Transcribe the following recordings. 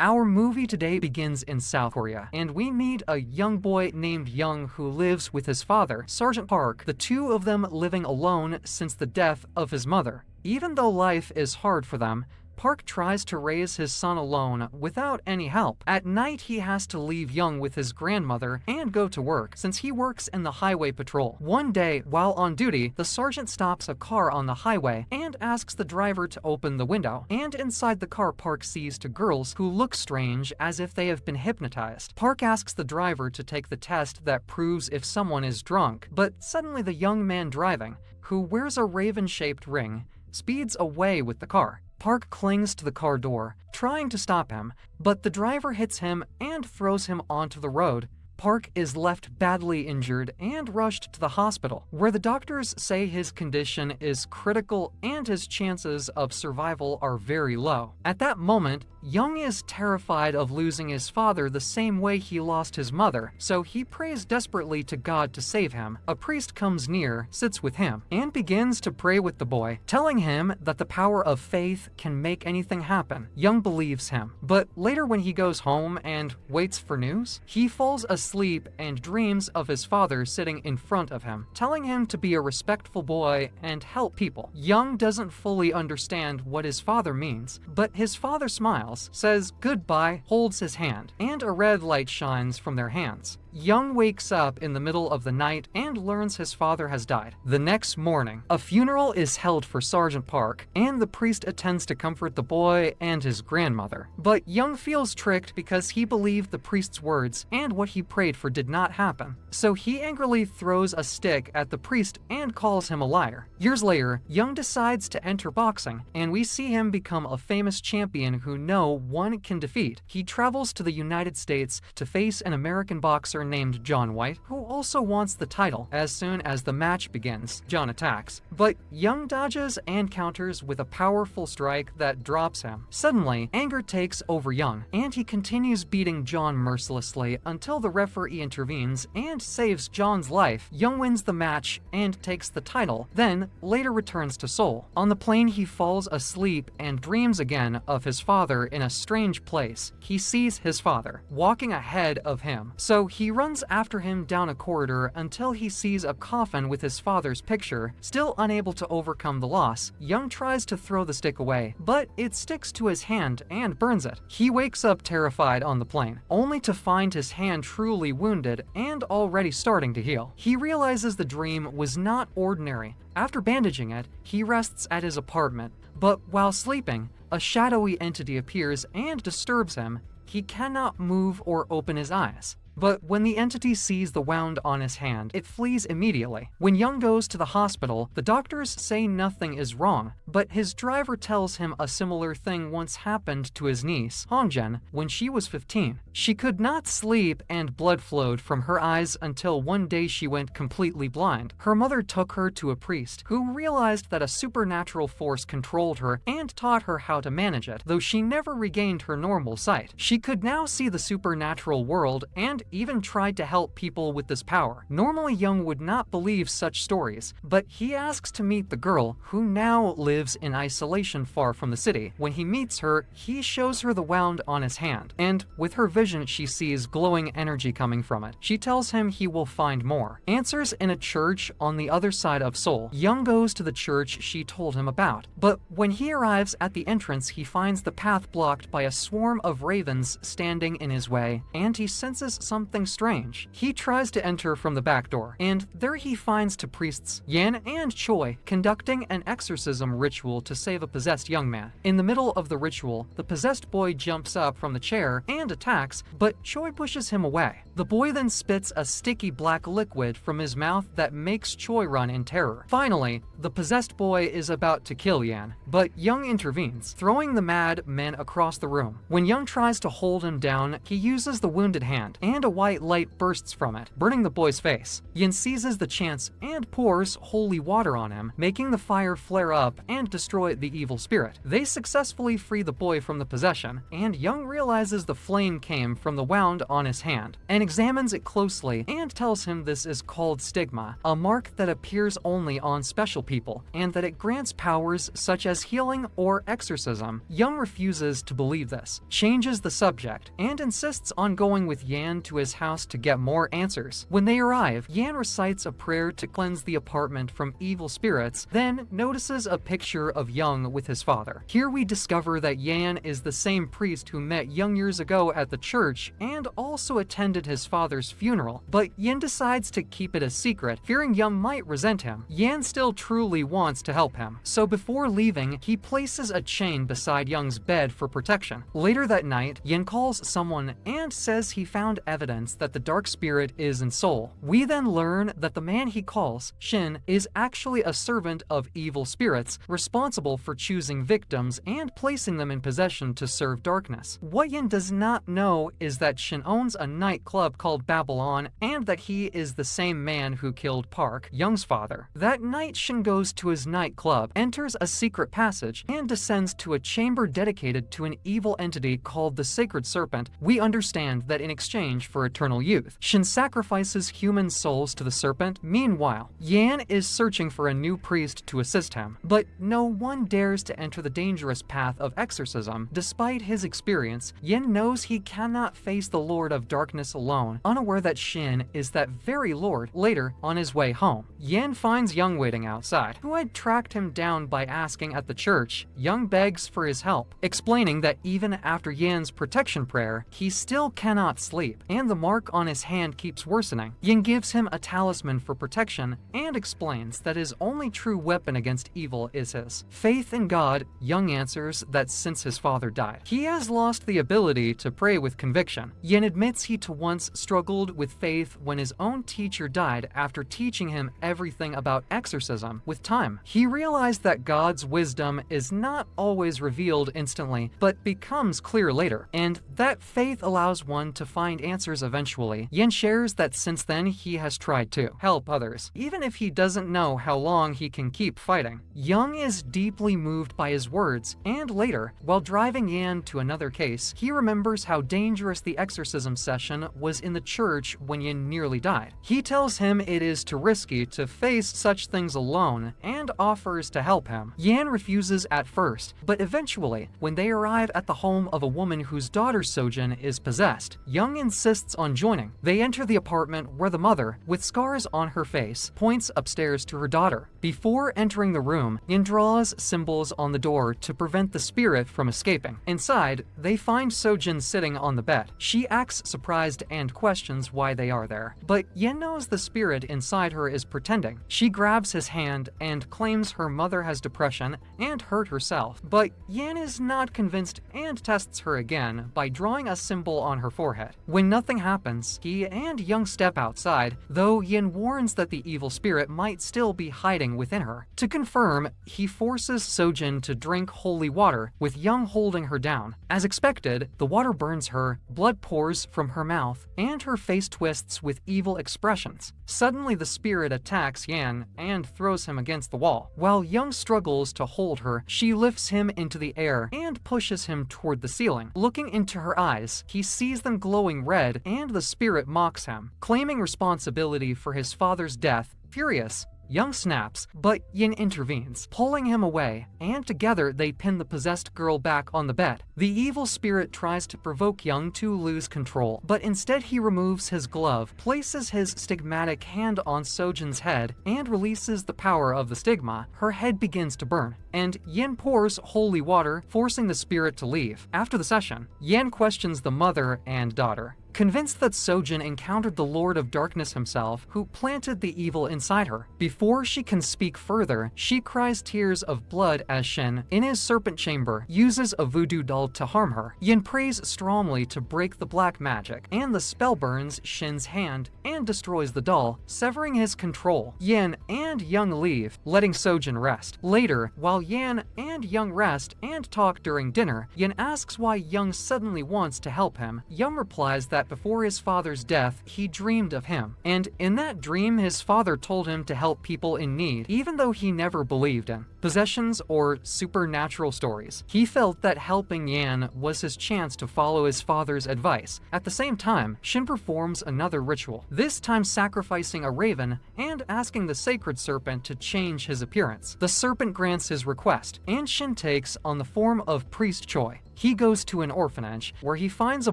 Our movie today begins in South Korea, and we meet a young boy named Young who lives with his father, Sergeant Park, the two of them living alone since the death of his mother. Even though life is hard for them, Park tries to raise his son alone without any help. At night, he has to leave Young with his grandmother and go to work, since he works in the highway patrol. One day, while on duty, the sergeant stops a car on the highway and asks the driver to open the window. And inside the car, Park sees two girls who look strange, as if they have been hypnotized. Park asks the driver to take the test that proves if someone is drunk, but suddenly the young man driving, who wears a raven-shaped ring, speeds away with the car. Park clings to the car door, trying to stop him, but the driver hits him and throws him onto the road. Park is left badly injured and rushed to the hospital, where the doctors say his condition is critical and his chances of survival are very low. At that moment, Young is terrified of losing his father the same way he lost his mother, so he prays desperately to God to save him. A priest comes near, sits with him, and begins to pray with the boy, telling him that the power of faith can make anything happen. Young believes him, but later when he goes home and waits for news, he falls asleep and dreams of his father sitting in front of him, telling him to be a respectful boy and help people. Young doesn't fully understand what his father means, but his father smiles, says goodbye, holds his hand, and a red light shines from their hands. Young wakes up in the middle of the night and learns his father has died. The next morning, a funeral is held for Sergeant Park, and the priest attends to comfort the boy and his grandmother. But Young feels tricked because he believed the priest's words, and what he prayed for did not happen. So he angrily throws a stick at the priest and calls him a liar. Years later, Young decides to enter boxing, and we see him become a famous champion who no one can defeat. He travels to the United States to face an American boxer named John White, who also wants the title. As soon as the match begins, John attacks, but Young dodges and counters with a powerful strike that drops him. Suddenly, anger takes over Young, and he continues beating John mercilessly until the referee intervenes and saves John's life. Young wins the match and takes the title, then later returns to Seoul. On the plane, he falls asleep and dreams again of his father in a strange place. He sees his father walking ahead of him, so he runs after him down a corridor until he sees a coffin with his father's picture. Still unable to overcome the loss, Young tries to throw the stick away, but it sticks to his hand and burns it. He wakes up terrified on the plane, only to find his hand truly wounded and already starting to heal. He realizes the dream was not ordinary. After bandaging it, he rests at his apartment, but while sleeping, a shadowy entity appears and disturbs him. He cannot move or open his eyes. But when the entity sees the wound on his hand, it flees immediately. When Young goes to the hospital, the doctors say nothing is wrong, but his driver tells him a similar thing once happened to his niece, Hongjen, when she was 15. She could not sleep and blood flowed from her eyes until one day she went completely blind. Her mother took her to a priest, who realized that a supernatural force controlled her and taught her how to manage it, though she never regained her normal sight. She could now see the supernatural world and even tried to help people with this power. Normally, Young would not believe such stories, but he asks to meet the girl, who now lives in isolation far from the city. When he meets her, he shows her the wound on his hand, and with her vision, she sees glowing energy coming from it. She tells him he will find more. Answers in a church on the other side of Seoul. Young goes to the church she told him about, but when he arrives at the entrance, he finds the path blocked by a swarm of ravens standing in his way, and he senses something strange. He tries to enter from the back door, and there he finds two priests, Yan and Choi, conducting an exorcism ritual to save a possessed young man. In the middle of the ritual, the possessed boy jumps up from the chair and attacks, but Choi pushes him away. The boy then spits a sticky black liquid from his mouth that makes Choi run in terror. Finally, the possessed boy is about to kill Yan, but Young intervenes, throwing the mad men across the room. When Young tries to hold him down, he uses the wounded hand and and a white light bursts from it, burning the boy's face. Yin seizes the chance and pours holy water on him, making the fire flare up and destroy the evil spirit. They successfully free the boy from the possession, and Young realizes the flame came from the wound on his hand, and examines it closely and tells him this is called stigma, a mark that appears only on special people, and that it grants powers such as healing or exorcism. Young refuses to believe this, changes the subject, and insists on going with Yan to his house to get more answers. When they arrive, Yan recites a prayer to cleanse the apartment from evil spirits, then notices a picture of Young with his father. Here we discover that Yan is the same priest who met Young years ago at the church and also attended his father's funeral, but Yin decides to keep it a secret, fearing Young might resent him. Yan still truly wants to help him, so before leaving, he places a chain beside Young's bed for protection. Later that night, Yin calls someone and says he found evidence that the dark spirit is in Seoul. We then learn that the man he calls, Shin, is actually a servant of evil spirits, responsible for choosing victims and placing them in possession to serve darkness. What Yin does not know is that Shin owns a nightclub called Babylon, and that he is the same man who killed Park, Young's father. That night, Shin goes to his nightclub, enters a secret passage, and descends to a chamber dedicated to an evil entity called the Sacred Serpent. We understand that in exchange for eternal youth, Shin sacrifices human souls to the serpent. Meanwhile, Yan is searching for a new priest to assist him, but no one dares to enter the dangerous path of exorcism. Despite his experience, Yin knows he cannot face the Lord of Darkness alone, unaware that Shin is that very Lord. Later, on his way home, Yin finds Young waiting outside, who had tracked him down by asking at the church. Young begs for his help, explaining that even after Yin's protection prayer, he still cannot sleep, and the mark on his hand keeps worsening. Yin gives him a talisman for protection and explains that his only true weapon against evil is his faith in God. Young answers that since his father died, he has lost the ability to pray with conviction. Yin admits he too once struggled with faith when his own teacher died after teaching him everything about exorcism. With time, he realized that God's wisdom is not always revealed instantly, but becomes clear later, and that faith allows one to find answers eventually. Yin shares that since then he has tried to help others, even if he doesn't know how long he can keep fighting. Young is deeply moved by his words, and later, while driving Yan to another case, he remembers how dangerous the exorcism session was in the church when Yin nearly died. He tells him it is too risky to face such things alone and offers to help him. Yan refuses at first, but eventually, when they arrive at the home of a woman whose daughter Sojin is possessed, Young insists on joining. They enter the apartment where the mother, with scars on her face, points upstairs to her daughter. Before entering the room, Yin draws symbols on the door to prevent the spirit from escaping. Inside, they find Sojin sitting on the bed. She acts surprised and questions why they are there, but Yin knows the spirit inside her is pretending. She grabs his hand and claims her mother has depression and hurt herself, but Yin is not convinced and tests her again by drawing a symbol on her forehead. When nothing happens, he and Young step outside, though Yin warns that the evil spirit might still be hiding within her. To confirm, he forces Sojin to drink holy water, with Young holding her down. As expected, the water burns her, blood pours from her mouth, and her face twists with evil expressions. Suddenly, the spirit attacks Yan and throws him against the wall. While Young struggles to hold her, she lifts him into the air and pushes him toward the ceiling. Looking into her eyes, he sees them glowing red, and the spirit mocks him, claiming responsibility for his father's death. Furious, Young snaps, but Yin intervenes, pulling him away, and together they pin the possessed girl back on the bed. The evil spirit tries to provoke Young to lose control, but instead he removes his glove, places his stigmatic hand on Sojin's head, and releases the power of the stigma. Her head begins to burn, and Yin pours holy water, forcing the spirit to leave. After the session, Yin questions the mother and daughter, convinced that Sojin encountered the Lord of Darkness himself, who planted the evil inside her. Before she can speak further, she cries tears of blood as Shin, in his serpent chamber, uses a voodoo doll to harm her. Yin prays strongly to break the black magic, and the spell burns Shin's hand and destroys the doll, severing his control. Yin and Young leave, letting Sojin rest. Later, while Yin and Young rest and talk during dinner, Yin asks why Young suddenly wants to help him. Young replies that that before his father's death, he dreamed of him. And in that dream, his father told him to help people in need, even though he never believed in possessions or supernatural stories. He felt that helping Yan was his chance to follow his father's advice. At the same time, Shin performs another ritual, this time sacrificing a raven and asking the sacred serpent to change his appearance. The serpent grants his request, and Shin takes on the form of Priest Choi. He goes to an orphanage, where he finds a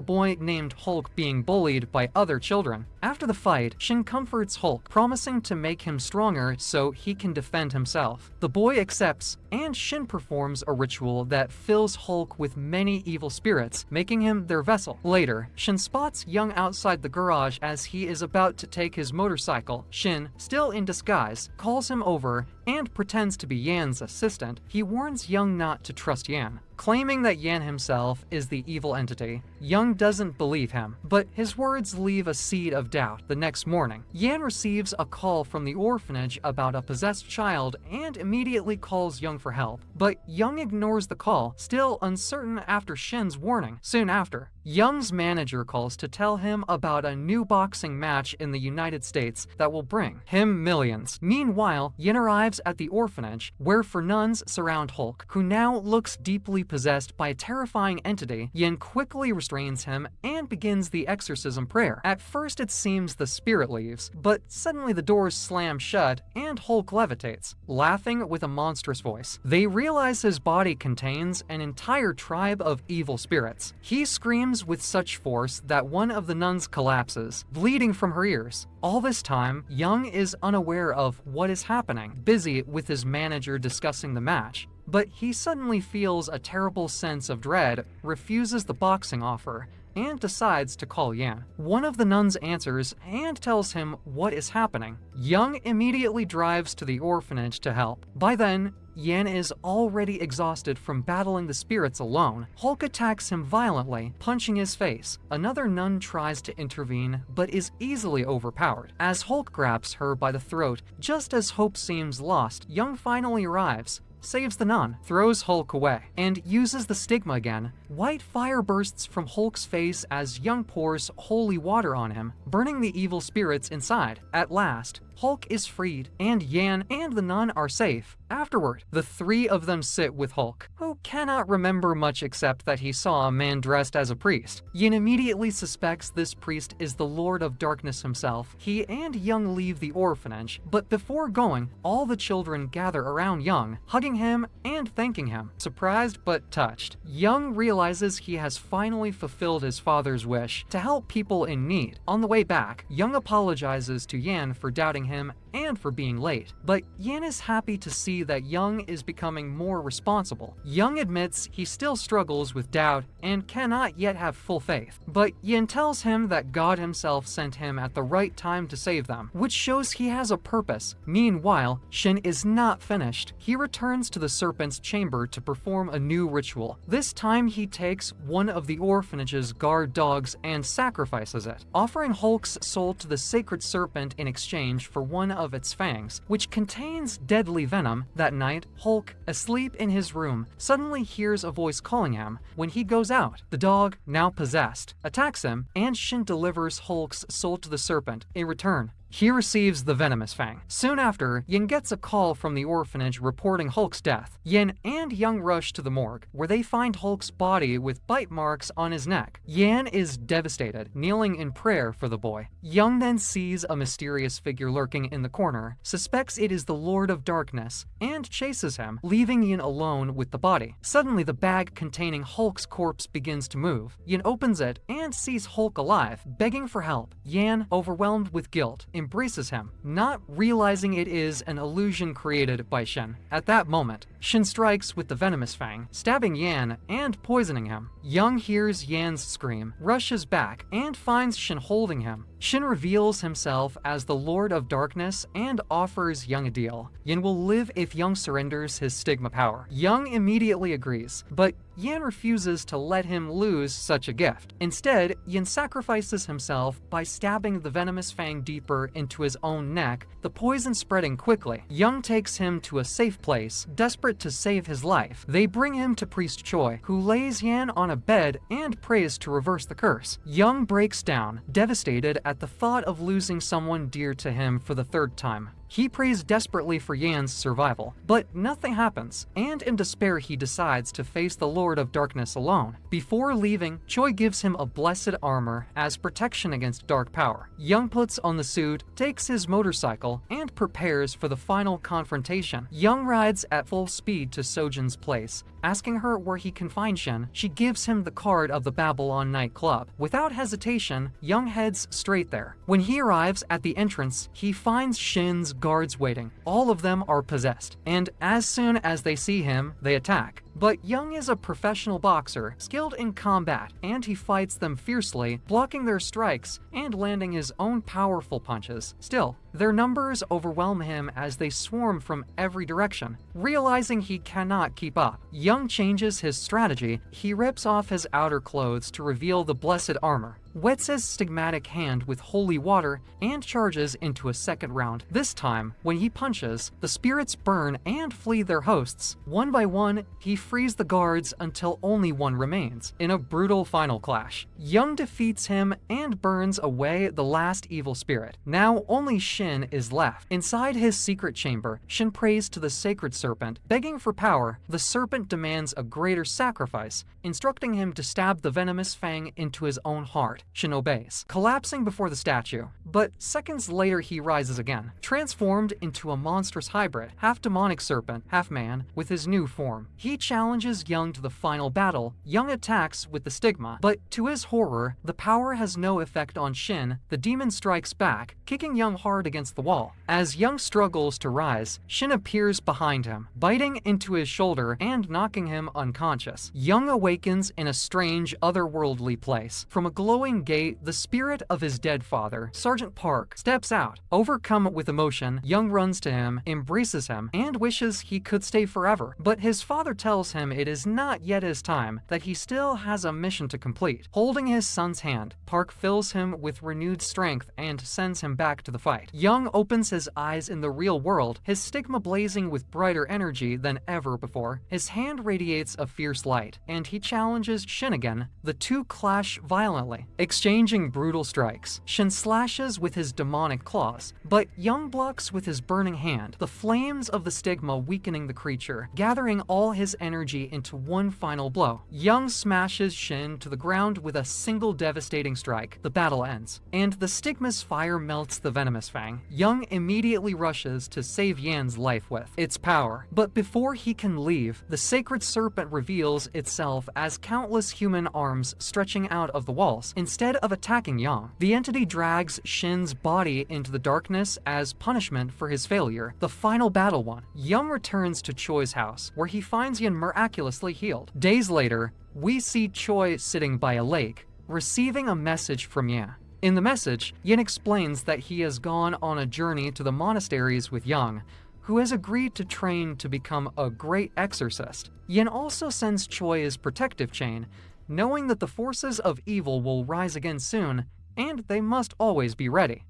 boy named Hulk being bullied by other children. After the fight, Shin comforts Hulk, promising to make him stronger so he can defend himself. The boy accepts, and Shin performs a ritual that fills Hulk with many evil spirits, making him their vessel. Later, Shin spots Young outside the garage as he is about to take his motorcycle. Shin, still in disguise, calls him over and pretends to be Yan's assistant. He warns Young not to trust Yan, claiming that Yan himself is the evil entity. Young doesn't believe him, but his words leave a seed of doubt. The next morning, Yan receives a call from the orphanage about a possessed child and immediately calls Young for help. But Young ignores the call, still uncertain after Shin's warning. Soon after, Young's manager calls to tell him about a new boxing match in the United States that will bring him millions. Meanwhile, Yin arrives at the orphanage, where four nuns surround Hulk, who now looks deeply possessed by a terrifying entity. Yin quickly restrains him and begins the exorcism prayer. At first it seems the spirit leaves, but suddenly the doors slam shut and Hulk levitates, laughing with a monstrous voice. They realize his body contains an entire tribe of evil spirits. He screams with such force that one of the nuns collapses, bleeding from her ears. All this time, Young is unaware of what is happening, busy with his manager discussing the match. But he suddenly feels a terrible sense of dread, refuses the boxing offer, and decides to call Yan. One of the nuns answers and tells him what is happening. Young immediately drives to the orphanage to help. By then, Yan is already exhausted from battling the spirits alone. Hulk attacks him violently, punching his face. Another nun tries to intervene, but is easily overpowered. As Hulk grabs her by the throat, just as hope seems lost, Young finally arrives, saves the nun, throws Hulk away, and uses the stigma again. White fire bursts from Hulk's face as Young pours holy water on him, burning the evil spirits inside. At last, Hulk is freed, and Yan and the nun are safe. Afterward, the three of them sit with Hulk, who cannot remember much except that he saw a man dressed as a priest. Yin immediately suspects this priest is the Lord of Darkness himself. He and Young leave the orphanage, but before going, all the children gather around Young, hugging him and thanking him. Surprised but touched, Young realizes he has finally fulfilled his father's wish to help people in need. On the way back, Young apologizes to Yan for doubting him and for being late, but Yan is happy to see that Young is becoming more responsible. Young admits he still struggles with doubt and cannot yet have full faith, but Yin tells him that God himself sent him at the right time to save them, which shows he has a purpose. Meanwhile, Shin is not finished. He returns to the serpent's chamber to perform a new ritual. This time he takes one of the orphanage's guard dogs and sacrifices it, offering Hulk's soul to the sacred serpent in exchange for one of its fangs, which contains deadly venom. That night, Hulk, asleep in his room, suddenly hears a voice calling him. When he goes out, the dog, now possessed, attacks him, and Shin delivers Hulk's soul to the serpent. In return, he receives the venomous fang. Soon after, Yin gets a call from the orphanage reporting Hulk's death. Yin and Young rush to the morgue, where they find Hulk's body with bite marks on his neck. Yan is devastated, kneeling in prayer for the boy. Young then sees a mysterious figure lurking in the corner, suspects it is the Lord of Darkness, and chases him, leaving Yin alone with the body. Suddenly, the bag containing Hulk's corpse begins to move. Yin opens it and sees Hulk alive, begging for help. Yan, overwhelmed with guilt, embraces him, not realizing it is an illusion created by Shin. At that moment, Shin strikes with the venomous fang, stabbing Yan and poisoning him. Young hears Yan's scream, rushes back, and finds Shin holding him. Shin reveals himself as the Lord of Darkness and offers Young a deal. Yin will live if Young surrenders his stigma power. Young immediately agrees, but Yan refuses to let him lose such a gift. Instead, Yan sacrifices himself by stabbing the venomous fang deeper into his own neck, the poison spreading quickly. Young takes him to a safe place, desperate to save his life. They bring him to Priest Choi, who lays Yan on a bed and prays to reverse the curse. Young breaks down, devastated at the thought of losing someone dear to him for the third time. He prays desperately for Yan's survival, but nothing happens, and in despair he decides to face the Lord of Darkness alone. Before leaving, Choi gives him a blessed armor as protection against dark power. Young puts on the suit, takes his motorcycle, and prepares for the final confrontation. Young rides at full speed to Sojin's place. Asking her where he can find Shin, she gives him the card of the Babylon nightclub. Without hesitation, Young heads straight there. When he arrives at the entrance, he finds Shin's guards waiting. All of them are possessed, and as soon as they see him, they attack. But Young is a professional boxer, skilled in combat, and he fights them fiercely, blocking their strikes and landing his own powerful punches. Still, their numbers overwhelm him as they swarm from every direction. Realizing he cannot keep up, Young changes his strategy. He rips off his outer clothes to reveal the blessed armor, wets his stigmatic hand with holy water, and charges into a second round. This time, when he punches, the spirits burn and flee their hosts. One by one, he frees the guards until only one remains. In a brutal final clash, Young defeats him and burns away the last evil spirit. Now only Shin is left. Inside his secret chamber, Shin prays to the sacred serpent. Begging for power, the serpent demands a greater sacrifice, instructing him to stab the venomous fang into his own heart. Shin obeys, collapsing before the statue. But seconds later he rises again, transformed into a monstrous hybrid, half demonic serpent, half man, with his new form. He challenges Young to the final battle. Young attacks with the stigma, but to his horror, the power has no effect on Shin. The demon strikes back, kicking Young hard against the wall. As Young struggles to rise, Shin appears behind him, biting into his shoulder and knocking him unconscious. Young awakens in a strange, otherworldly place. From a glowing gate, the spirit of his dead father, Sergeant Park, steps out. Overcome with emotion, Young runs to him, embraces him, and wishes he could stay forever. But his father tells him it is not yet his time, that he still has a mission to complete. Holding his son's hand, Park fills him with renewed strength and sends him back to the fight. Young opens his eyes in the real world, his stigma blazing with brighter energy than ever before. His hand radiates a fierce light, and he challenges Shin again. The two clash violently, exchanging brutal strikes. Shin slashes with his demonic claws, but Young blocks with his burning hand, the flames of the stigma weakening the creature, gathering all his energy into one final blow. Young smashes Shin to the ground with a single devastating strike. The battle ends, and the stigma's fire melts the venomous fang. Young immediately rushes to save Yan's life with its power. But before he can leave, the sacred serpent reveals itself as countless human arms stretching out of the walls. Instead of attacking Young, the entity drags Shin's body into the darkness as punishment for his failure. The final battle won. Young returns to Choi's house, where he finds Yan miraculously healed. Days later, we see Choi sitting by a lake, receiving a message from Yan. In the message, Yin explains that he has gone on a journey to the monasteries with Young, who has agreed to train to become a great exorcist. Yin also sends Choi his protective chain, knowing that the forces of evil will rise again soon, and they must always be ready.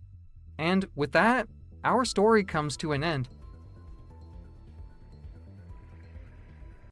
And with that, our story comes to an end.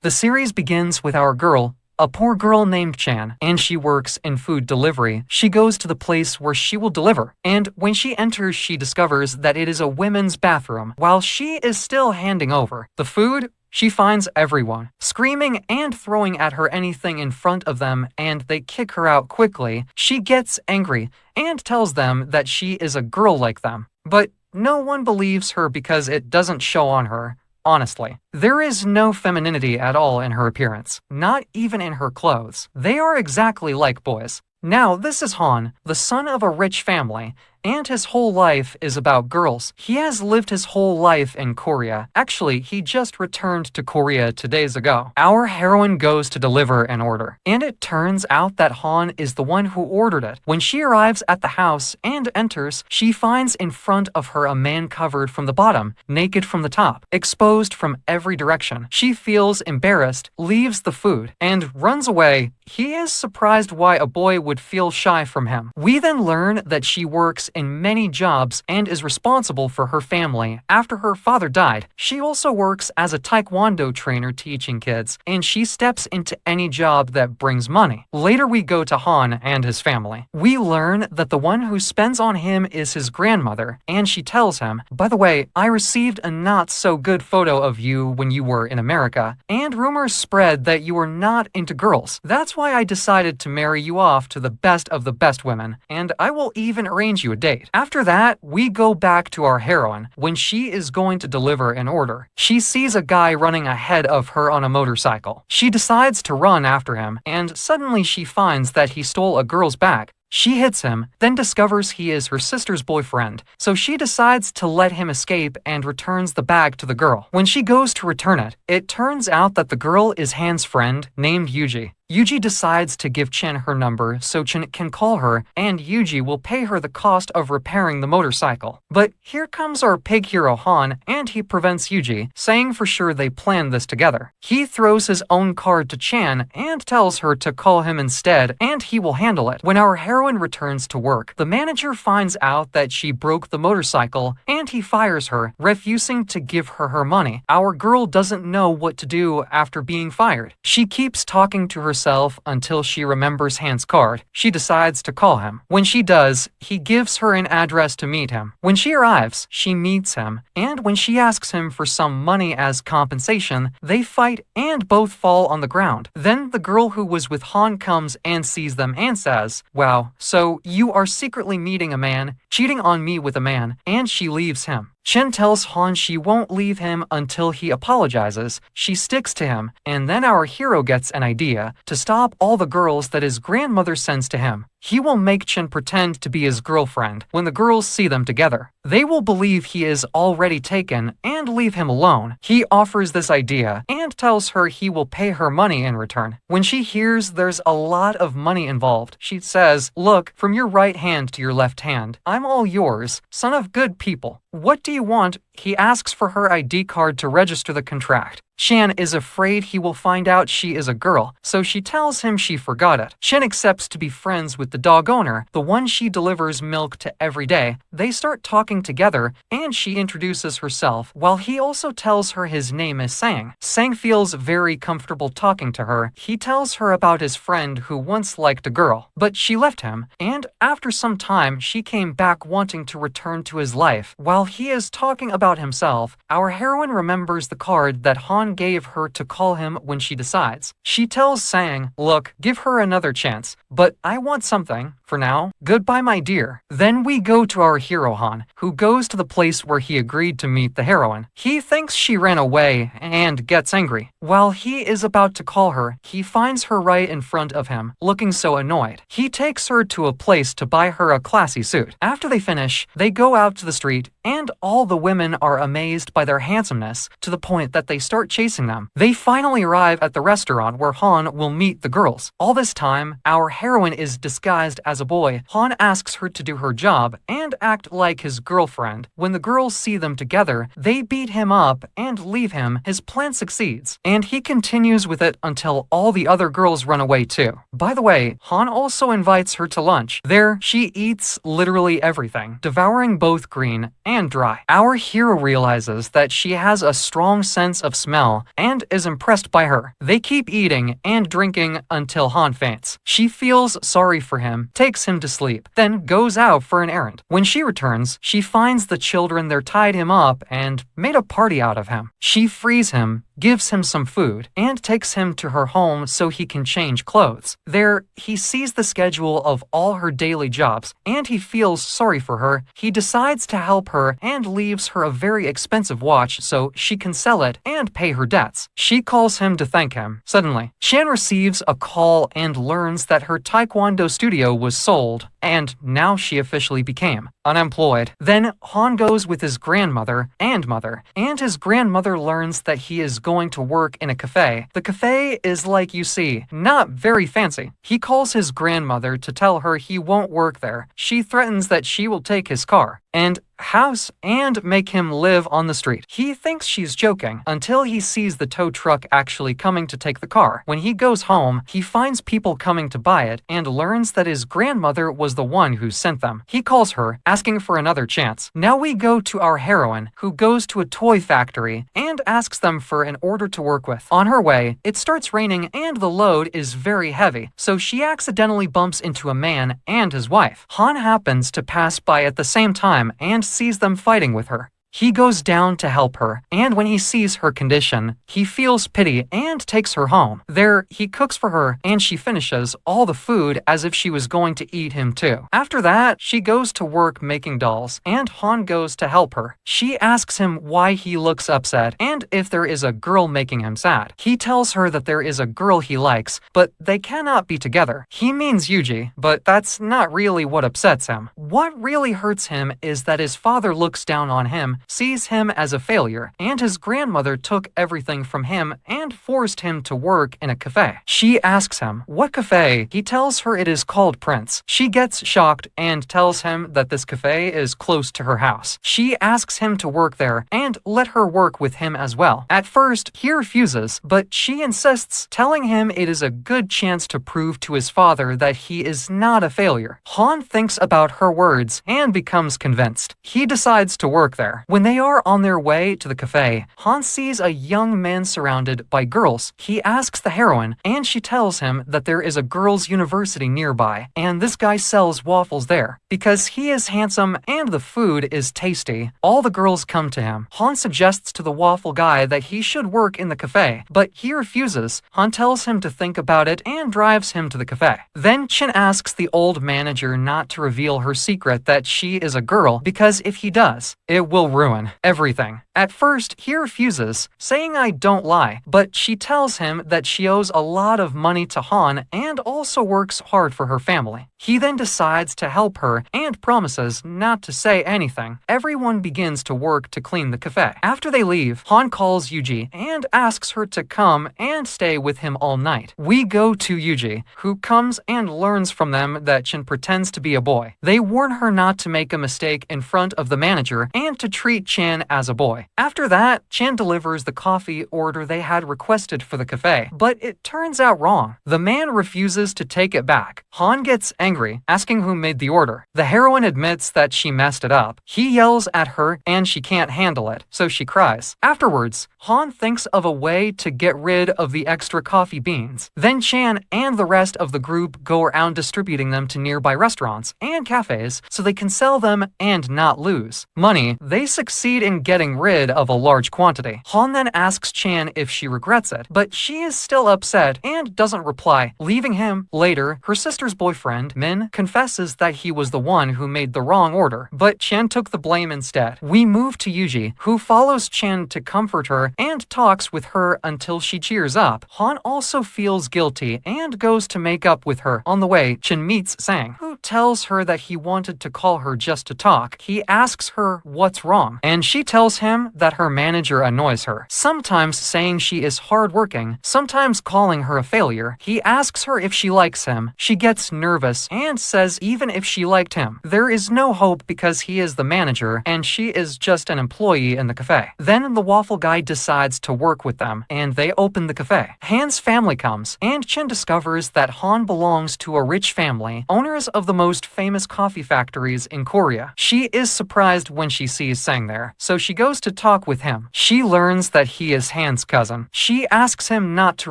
The series begins with our girl, a poor girl named Chan, and she works in food delivery. She goes to the place where she will deliver, and when she enters, she discovers that it is a women's bathroom. While she is still handing over the food, she finds everyone screaming and throwing at her anything in front of them, and they kick her out quickly. She gets angry and tells them that she is a girl like them, but no one believes her because it doesn't show on her. Honestly, there is no femininity at all in her appearance, not even in her clothes. They are exactly like boys. Now, this is Han, the son of a rich family, and his whole life is about girls. He has lived his whole life in Korea. Actually, he just returned to Korea 2 days ago. Our heroine goes to deliver an order, and it turns out that Han is the one who ordered it. When she arrives at the house and enters, she finds in front of her a man covered from the bottom, naked from the top, exposed from every direction. She feels embarrassed, leaves the food, and runs away. He is surprised why a boy would feel shy from him. We then learn that she works in many jobs and is responsible for her family after her father died. She also works as a taekwondo trainer teaching kids, and she steps into any job that brings money. Later we go to Han and his family. We learn that the one who spends on him is his grandmother, and she tells him, "By the way, I received a not so good photo of you when you were in America, and rumors spread that you were not into girls. That's why I decided to marry you off to the best of the best women, and I will even arrange you a date." After that, we go back to our heroine when she is going to deliver an order. She sees a guy running ahead of her on a motorcycle. She decides to run after him, and suddenly she finds that he stole a girl's bag. She hits him, then discovers he is her sister's boyfriend, so she decides to let him escape and returns the bag to the girl. When she goes to return it, it turns out that the girl is Han's friend named Yuji. Yuji decides to give Chen her number so Chen can call her, and Yuji will pay her the cost of repairing the motorcycle. But here comes our pig hero Han, and he prevents Yuji, saying for sure they planned this together. He throws his own card to Chen and tells her to call him instead, and he will handle it. When our heroine returns to work, the manager finds out that she broke the motorcycle, and he fires her, refusing to give her her money. Our girl doesn't know what to do after being fired. She keeps talking to herself until she remembers Han's card. She decides to call him. When she does, he gives her an address to meet him. When she arrives, she meets him, and when she asks him for some money as compensation, they fight and both fall on the ground. Then the girl who was with Han comes and sees them and says, "Wow, so you are secretly meeting a man, cheating on me with a man," and she leaves him. Chen tells Han she won't leave him until he apologizes. She sticks to him, and then our hero gets an idea to stop all the girls that his grandmother sends to him. He will make Chen pretend to be his girlfriend when the girls see them together. They will believe he is already taken and leave him alone. He offers this idea and tells her he will pay her money in return. When she hears there's a lot of money involved, she says, "Look, from your right hand to your left hand, I'm all yours, son of good people. What do you want?" He asks for her ID card to register the contract. Shan is afraid he will find out she is a girl, so she tells him she forgot it. Shan accepts to be friends with the dog owner, the one she delivers milk to every day. They start talking together, and she introduces herself, while he also tells her his name is Sang. Sang feels very comfortable talking to her. He tells her about his friend who once liked a girl, but she left him, and after some time, she came back wanting to return to his life. While he is talking about himself, our heroine remembers the card that Han gave her to call him when she decides. She tells Sang, "Look, give her another chance, but I want something. For now, goodbye my dear." Then we go to our hero Han, who goes to the place where he agreed to meet the heroine. He thinks she ran away and gets angry. While he is about to call her, he finds her right in front of him, looking so annoyed. He takes her to a place to buy her a classy suit. After they finish, they go out to the street, and all the women are amazed by their handsomeness to the point that they start chasing them. They finally arrive at the restaurant where Han will meet the girls. All this time, our heroine is disguised as a boy. Han asks her to do her job and act like his girlfriend. When the girls see them together, they beat him up and leave him. His plan succeeds, and he continues with it until all the other girls run away too. By the way, Han also invites her to lunch. There, she eats literally everything, devouring both green and dry. Our hero realizes that she has a strong sense of smell and is impressed by her. They keep eating and drinking until Han faints. She feels sorry for him, takes him to sleep, then goes out for an errand. When she returns, she finds the children there tied him up and made a party out of him. She frees him, gives him some food, and takes him to her home so he can change clothes. There, he sees the schedule of all her daily jobs, and he feels sorry for her. He decides to help her and leaves her a very expensive watch so she can sell it and pay her debts. She calls him to thank him. Suddenly, Shan receives a call and learns that her taekwondo studio was sold, and now she officially became unemployed. Then Han goes with his grandmother and mother, and his grandmother learns that he is going to work in a cafe. The cafe is, like you see, not very fancy. He calls his grandmother to tell her he won't work there. She threatens that she will take his car and house and make him live on the street. He thinks she's joking until he sees the tow truck actually coming to take the car. When he goes home, he finds people coming to buy it and learns that his grandmother was the one who sent them. He calls her, asking for another chance. Now we go to our heroine, who goes to a toy factory and asks them for an order to work with. On her way, it starts raining and the load is very heavy, so she accidentally bumps into a man and his wife. Han happens to pass by at the same time and sees them fighting with her. He goes down to help her, and when he sees her condition, he feels pity and takes her home. There, he cooks for her, and she finishes all the food as if she was going to eat him too. After that, she goes to work making dolls, and Han goes to help her. She asks him why he looks upset, and if there is a girl making him sad. He tells her that there is a girl he likes, but they cannot be together. He means Yuji, but that's not really what upsets him. What really hurts him is that his father looks down on him, sees him as a failure, and his grandmother took everything from him and forced him to work in a cafe. She asks him, what cafe? He tells her it is called Prince. She gets shocked and tells him that this cafe is close to her house. She asks him to work there and let her work with him as well. At first, he refuses, but she insists, telling him it is a good chance to prove to his father that he is not a failure. Han thinks about her words and becomes convinced. He decides to work there. When they are on their way to the cafe, Han sees a young man surrounded by girls. He asks the heroine, and she tells him that there is a girls' university nearby, and this guy sells waffles there. Because he is handsome and the food is tasty, all the girls come to him. Han suggests to the waffle guy that he should work in the cafe, but he refuses. Han tells him to think about it and drives him to the cafe. Then Chin asks the old manager not to reveal her secret that she is a girl, because if he does, it will ruin everything. At first, he refuses, saying I don't lie, but she tells him that she owes a lot of money to Han and also works hard for her family. He then decides to help her and promises not to say anything. Everyone begins to work to clean the cafe. After they leave, Han calls Yuji and asks her to come and stay with him all night. We go to Yuji, who comes and learns from them that Chin pretends to be a boy. They warn her not to make a mistake in front of the manager and to treat Chan as a boy. After that, Chan delivers the coffee order they had requested for the cafe, but it turns out wrong. The man refuses to take it back. Han gets angry, asking who made the order. The heroine admits that she messed it up. He yells at her and she can't handle it, so she cries. Afterwards, Han thinks of a way to get rid of the extra coffee beans. Then Chan and the rest of the group go around distributing them to nearby restaurants and cafes so they can sell them and not lose money. They succeed in getting rid of a large quantity. Han then asks Chan if she regrets it, but she is still upset and doesn't reply, leaving him. Later, her sister's boyfriend, Min, confesses that he was the one who made the wrong order, but Chan took the blame instead. We move to Yuji, who follows Chan to comfort her and talks with her until she cheers up. Han also feels guilty and goes to make up with her. On the way, Chin meets Sang, who tells her that he wanted to call her just to talk. He asks her what's wrong, and she tells him that her manager annoys her, sometimes saying she is hardworking, sometimes calling her a failure. He asks her if she likes him. She gets nervous and says even if she liked him, there is no hope because he is the manager and she is just an employee in the cafe. Then the waffle guy decides to work with them, and they open the cafe. Han's family comes, and Chin discovers that Han belongs to a rich family, owners of the most famous coffee factories in Korea. She is surprised when she sees Sang there, so she goes to talk with him. She learns that he is Han's cousin. She asks him not to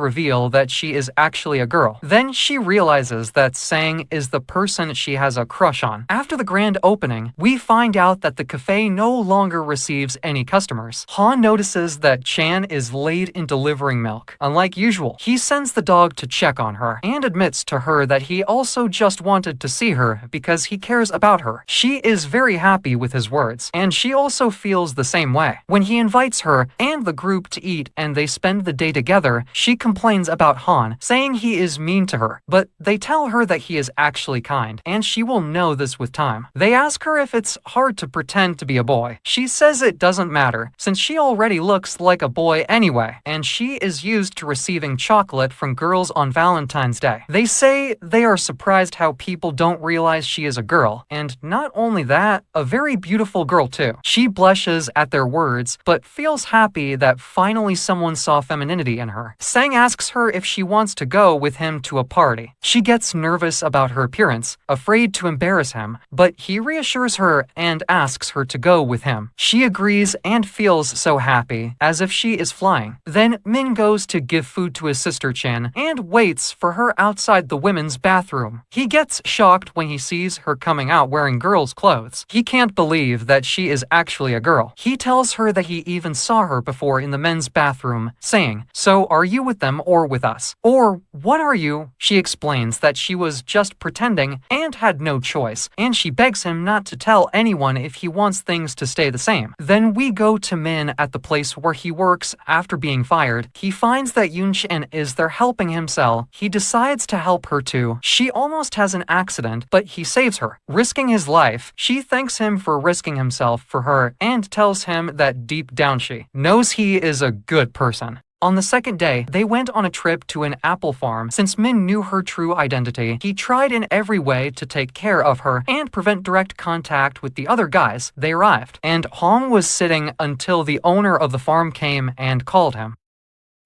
reveal that she is actually a girl. Then she realizes that Sang is the person she has a crush on. After the grand opening, we find out that the cafe no longer receives any customers. Han notices that Chan is late in delivering milk. Unlike usual, he sends the dog to check on her and admits to her that he also just wanted to see her because he cares about her. She is very happy with his words, and she also also feels the same way. When he invites her and the group to eat and they spend the day together, she complains about Han, saying he is mean to her, but they tell her that he is actually kind, and she will know this with time. They ask her if it's hard to pretend to be a boy. She says it doesn't matter, since she already looks like a boy anyway, and she is used to receiving chocolate from girls on Valentine's Day. They say they are surprised how people don't realize she is a girl, and not only that, a very beautiful girl too. She blushes at their words, but feels happy that finally someone saw femininity in her. Sang asks her if she wants to go with him to a party. She gets nervous about her appearance, afraid to embarrass him, but he reassures her and asks her to go with him. She agrees and feels so happy, as if she is flying. Then Min goes to give food to his sister Chin and waits for her outside the women's bathroom. He gets shocked when he sees her coming out wearing girls' clothes. He can't believe that she is actually a girl. He tells her that he even saw her before in the men's bathroom, saying, "So are you with them or with us? Or what are you?" She explains that she was just pretending and had no choice, and she begs him not to tell anyone if he wants things to stay the same. Then we go to Min at the place where he works after being fired. He finds that Yoon-shin is there helping him sell. He decides to help her too. She almost has an accident, but he saves her, risking his life. She thanks him for risking himself for her and tells him that deep down she knows he is a good person. On the second day, they went on a trip to an apple farm. Since Min knew her true identity, he tried in every way to take care of her and prevent direct contact with the other guys. They arrived, and Hong was sitting until the owner of the farm came and called him,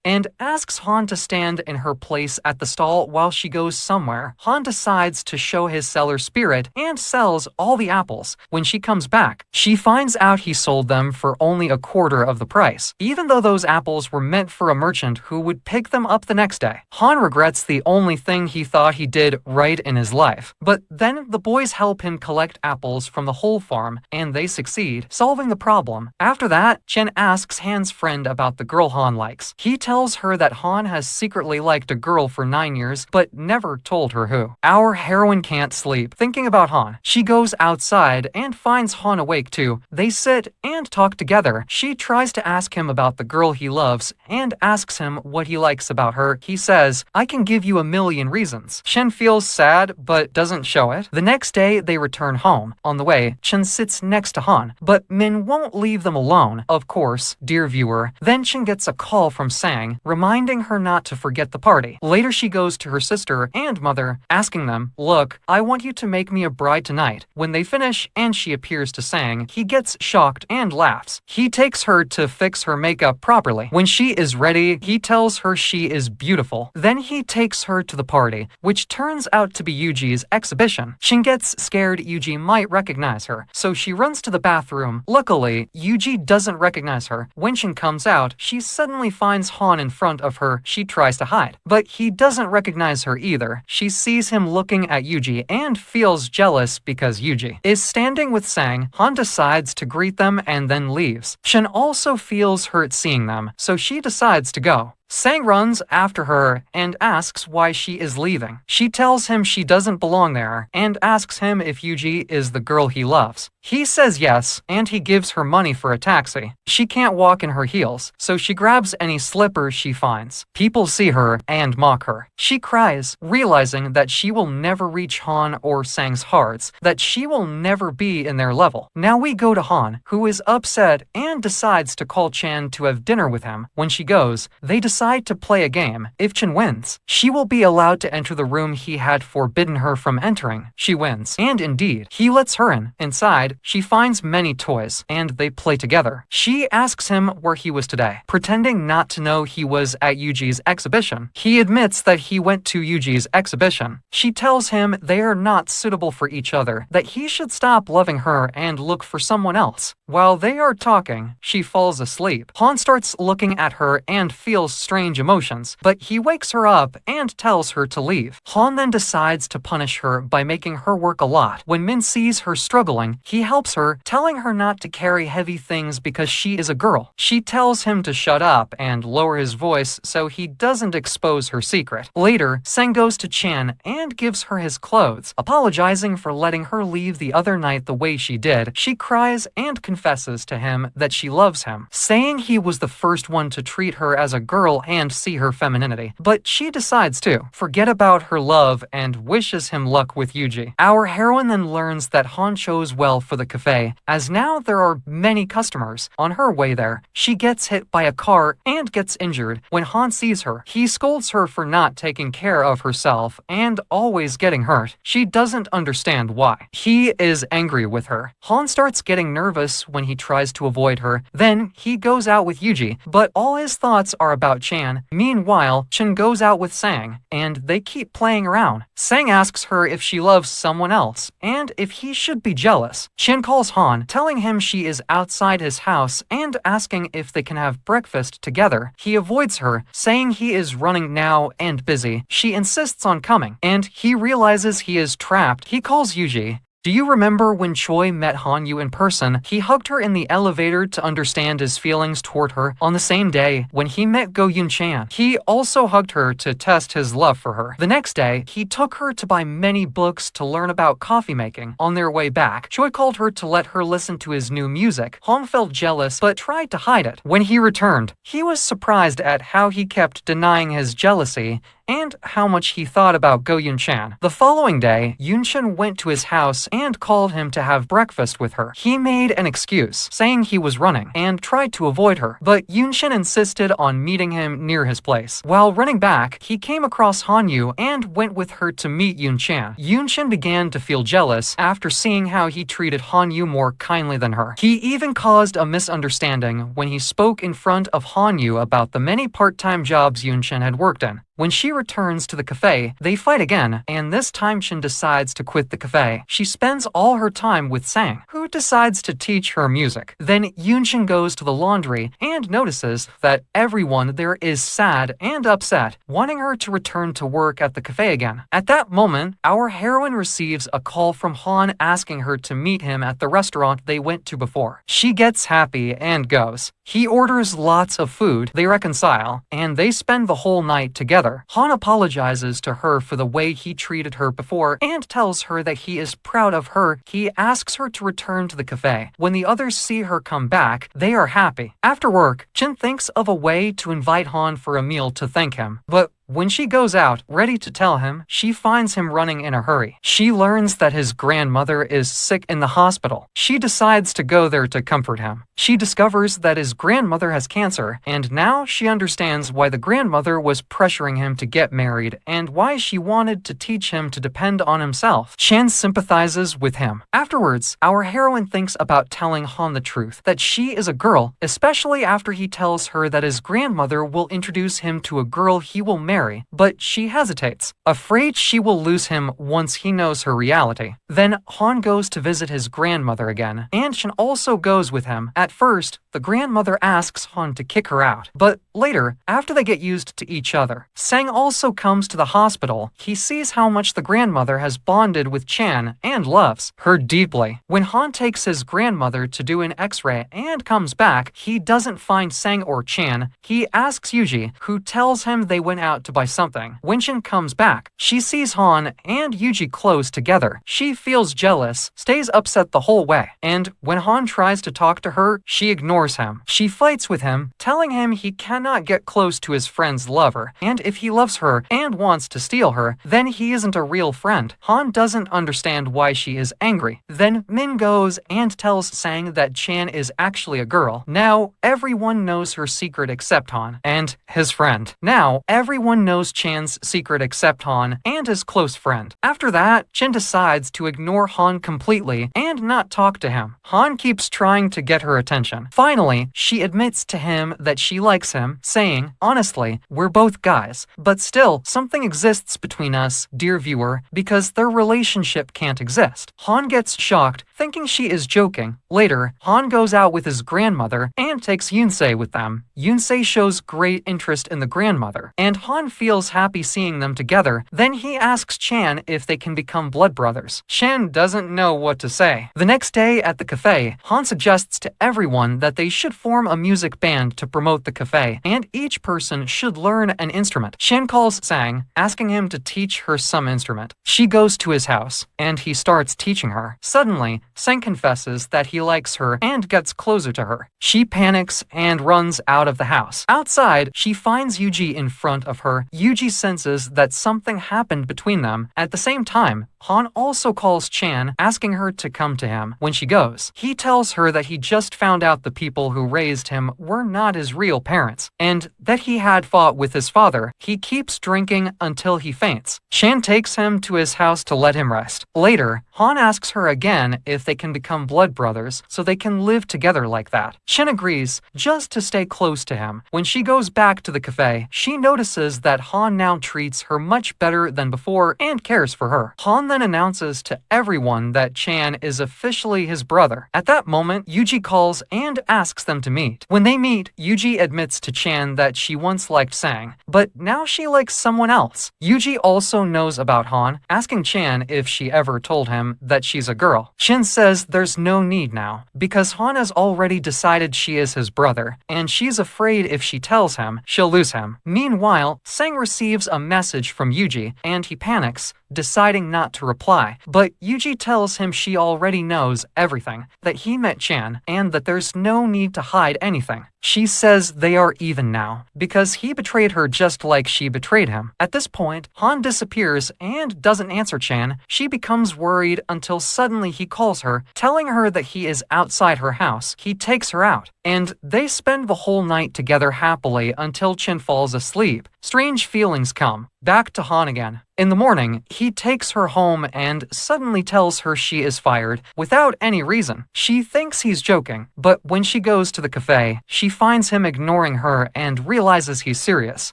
and asks Han to stand in her place at the stall while she goes somewhere. Han decides to show his seller spirit and sells all the apples. When she comes back, she finds out he sold them for only a quarter of the price, even though those apples were meant for a merchant who would pick them up the next day. Han regrets the only thing he thought he did right in his life, but then the boys help him collect apples from the whole farm, and they succeed, solving the problem. After that, Chen asks Han's friend about the girl Han likes. He tells her that Han has secretly liked a girl for 9 years, but never told her who. Our heroine can't sleep, thinking about Han. She goes outside and finds Han awake too. They sit and talk together. She tries to ask him about the girl he loves and asks him what he likes about her. He says, "I can give you a million reasons." Shen feels sad, but doesn't show it. The next day, they return home. On the way, Chen sits next to Han, but Min won't leave them alone. Of course, dear viewer. Then Chen gets a call from Sang, reminding her not to forget the party. Later, she goes to her sister and mother, asking them, "Look, I want you to make me a bride tonight." When they finish and she appears to Sang, he gets shocked and laughs. He takes her to fix her makeup properly. When she is ready, he tells her she is beautiful. Then he takes her to the party, which turns out to be Yuji's exhibition. Shin gets scared Yuji might recognize her, so she runs to the bathroom. Luckily, Yuji doesn't recognize her. When Shin comes out, she suddenly finds Han in front of her. She tries to hide, but he doesn't recognize her either. She sees him looking at Yuji and feels jealous because Yuji is standing with Sang. Han decides to greet them and then leaves. Shin also feels hurt seeing them, so she decides to go. Sang runs after her and asks why she is leaving. She tells him she doesn't belong there and asks him if Yuji is the girl he loves. He says yes, and he gives her money for a taxi. She can't walk in her heels, so she grabs any slippers she finds. People see her and mock her. She cries, realizing that she will never reach Han or Sang's hearts, that she will never be in their level. Now we go to Han, who is upset and decides to call Chan to have dinner with him. When she goes, they decide to play a game. If Chan wins, she will be allowed to enter the room he had forbidden her from entering. She wins, and indeed, he lets her in. Inside, she finds many toys, and they play together. She asks him where he was today, pretending not to know he was at Yuji's exhibition. He admits that he went to Yuji's exhibition. She tells him they are not suitable for each other, that he should stop loving her and look for someone else. While they are talking, she falls asleep. Han starts looking at her and feels strange emotions, but he wakes her up and tells her to leave. Han then decides to punish her by making her work a lot. When Min sees her struggling, he helps her, telling her not to carry heavy things because she is a girl. She tells him to shut up and lower his voice so he doesn't expose her secret. Later, Sang goes to Chan and gives her his clothes, apologizing for letting her leave the other night the way she did. She cries and confesses to him that she loves him, saying he was the first one to treat her as a girl and see her femininity. But she decides to forget about her love and wishes him luck with Yuji. Our heroine then learns that Han chose well for the cafe, as now there are many customers. On her way there, she gets hit by a car and gets injured. When Han sees her, he scolds her for not taking care of herself and always getting hurt. She doesn't understand why. He is angry with her. Han starts getting nervous when he tries to avoid her. Then he goes out with Yuji, but all his thoughts are about Chan. Meanwhile, Chen goes out with Sang, and they keep playing around. Sang asks her if she loves someone else, and if he should be jealous. Chen calls Han, telling him she is outside his house and asking if they can have breakfast together. He avoids her, saying he is running now and busy. She insists on coming, and he realizes he is trapped. He calls Yuji. Do you remember when Choi met Hanyu in person? He hugged her in the elevator to understand his feelings toward her. On the same day, when he met Go Yun Chan, he also hugged her to test his love for her. The next day, he took her to buy many books to learn about coffee making. On their way back, Choi called her to let her listen to his new music. Han felt jealous but tried to hide it. When he returned, he was surprised at how he kept denying his jealousy and how much he thought about Go Yun Chan. The following day, Yun Chan went to his house and called him to have breakfast with her. He made an excuse, saying he was running, and tried to avoid her, but Yun Chan insisted on meeting him near his place. While running back, he came across Hanyu and went with her to meet Yun Chan. Yun Chan began to feel jealous after seeing how he treated Hanyu more kindly than her. He even caused a misunderstanding when he spoke in front of Hanyu about the many part-time jobs Yun Chan had worked in. When she returns to the cafe, they fight again, and this time Chen decides to quit the cafe. She spends all her time with Sang, who decides to teach her music. Then Yunshin goes to the laundry and notices that everyone there is sad and upset, wanting her to return to work at the cafe again. At that moment, our heroine receives a call from Han asking her to meet him at the restaurant they went to before. She gets happy and goes. He orders lots of food, they reconcile, and they spend the whole night together. Han apologizes to her for the way he treated her before and tells her that he is proud of her. He asks her to return to the cafe. When the others see her come back, they are happy. After work, Jin thinks of a way to invite Han for a meal to thank him, but when she goes out, ready to tell him, she finds him running in a hurry. She learns that his grandmother is sick in the hospital. She decides to go there to comfort him. She discovers that his grandmother has cancer, and now she understands why the grandmother was pressuring him to get married and why she wanted to teach him to depend on himself. Chan sympathizes with him. Afterwards, our heroine thinks about telling Han the truth, that she is a girl, especially after he tells her that his grandmother will introduce him to a girl he will marry. But she hesitates, afraid she will lose him once he knows her reality. Then Han goes to visit his grandmother again, and Shin also goes with him. At first, the grandmother asks Han to kick her out, but later, after they get used to each other, Sang also comes to the hospital. He sees how much the grandmother has bonded with Chan and loves her deeply. When Han takes his grandmother to do an x-ray and comes back, he doesn't find Sang or Chan. He asks Yuji, who tells him they went out to buy something. When Shin comes back, she sees Han and Yuji close together. She feels jealous, stays upset the whole way, and when Han tries to talk to her, she ignores him. She fights with him, telling him he cannot get close to his friend's lover, and if he loves her and wants to steal her, then he isn't a real friend. Han doesn't understand why she is angry. Then Min goes and tells Sang that Chan is actually a girl. Now, everyone knows her secret except Han and his friend. Now, everyone knows Chan's secret except Han and his close friend. After that, Chin decides to ignore Han completely and not talk to him. Han keeps trying to get her attention. Finally, she admits to him that she likes him, saying, "Honestly, we're both guys, but still, something exists between us, dear viewer, because their relationship can't exist." Han gets shocked, thinking she is joking. Later, Han goes out with his grandmother and takes Yunsei with them. Yunsei shows great interest in the grandmother, and Han feels happy seeing them together. Then he asks Chan if they can become blood brothers. Chan doesn't know what to say. The next day at the cafe, Han suggests to everyone that they should form a music band to promote the cafe, and each person should learn an instrument. Chan calls Sang, asking him to teach her some instrument. She goes to his house, and he starts teaching her. Suddenly, Sang confesses that he likes her and gets closer to her. She panics and runs out of the house. Outside, she finds Yuji in front of her. Yuji senses that something happened between them. At the same time, Han also calls Chan, asking her to come to him. When she goes, he tells her that he just found out the people who raised him were not his real parents, and that he had fought with his father. He keeps drinking until he faints. Chan takes him to his house to let him rest. Later, Han asks her again if they can become blood brothers so they can live together like that. Chan agrees, just to stay close to him. When she goes back to the cafe, she notices that Han now treats her much better than before and cares for her. Han then announces to everyone that Chan is officially his brother. At that moment, Yuji calls and asks them to meet. When they meet, Yuji admits to Chan that she once liked Sang, but now she likes someone else. Yuji also knows about Han, asking Chan if she ever told him that she's a girl. Chan says there's no need now, because Han has already decided she is his brother, and she's afraid if she tells him, she'll lose him. Meanwhile, Sang receives a message from Yuji, and he panics, deciding not to reply. But Yuji tells him she already knows everything, that he met Chan, and that there's no need to hide anything. She says they are even now, because he betrayed her just like she betrayed him. At this point, Han disappears and doesn't answer Chan. She becomes worried until suddenly he calls her, telling her that he is outside her house. He takes her out, and they spend the whole night together happily until Chan falls asleep. Strange feelings come. Back to Han again. In the morning, he takes her home and suddenly tells her she is fired without any reason. She thinks he's joking, but when she goes to the cafe, she finds him ignoring her and realizes he's serious.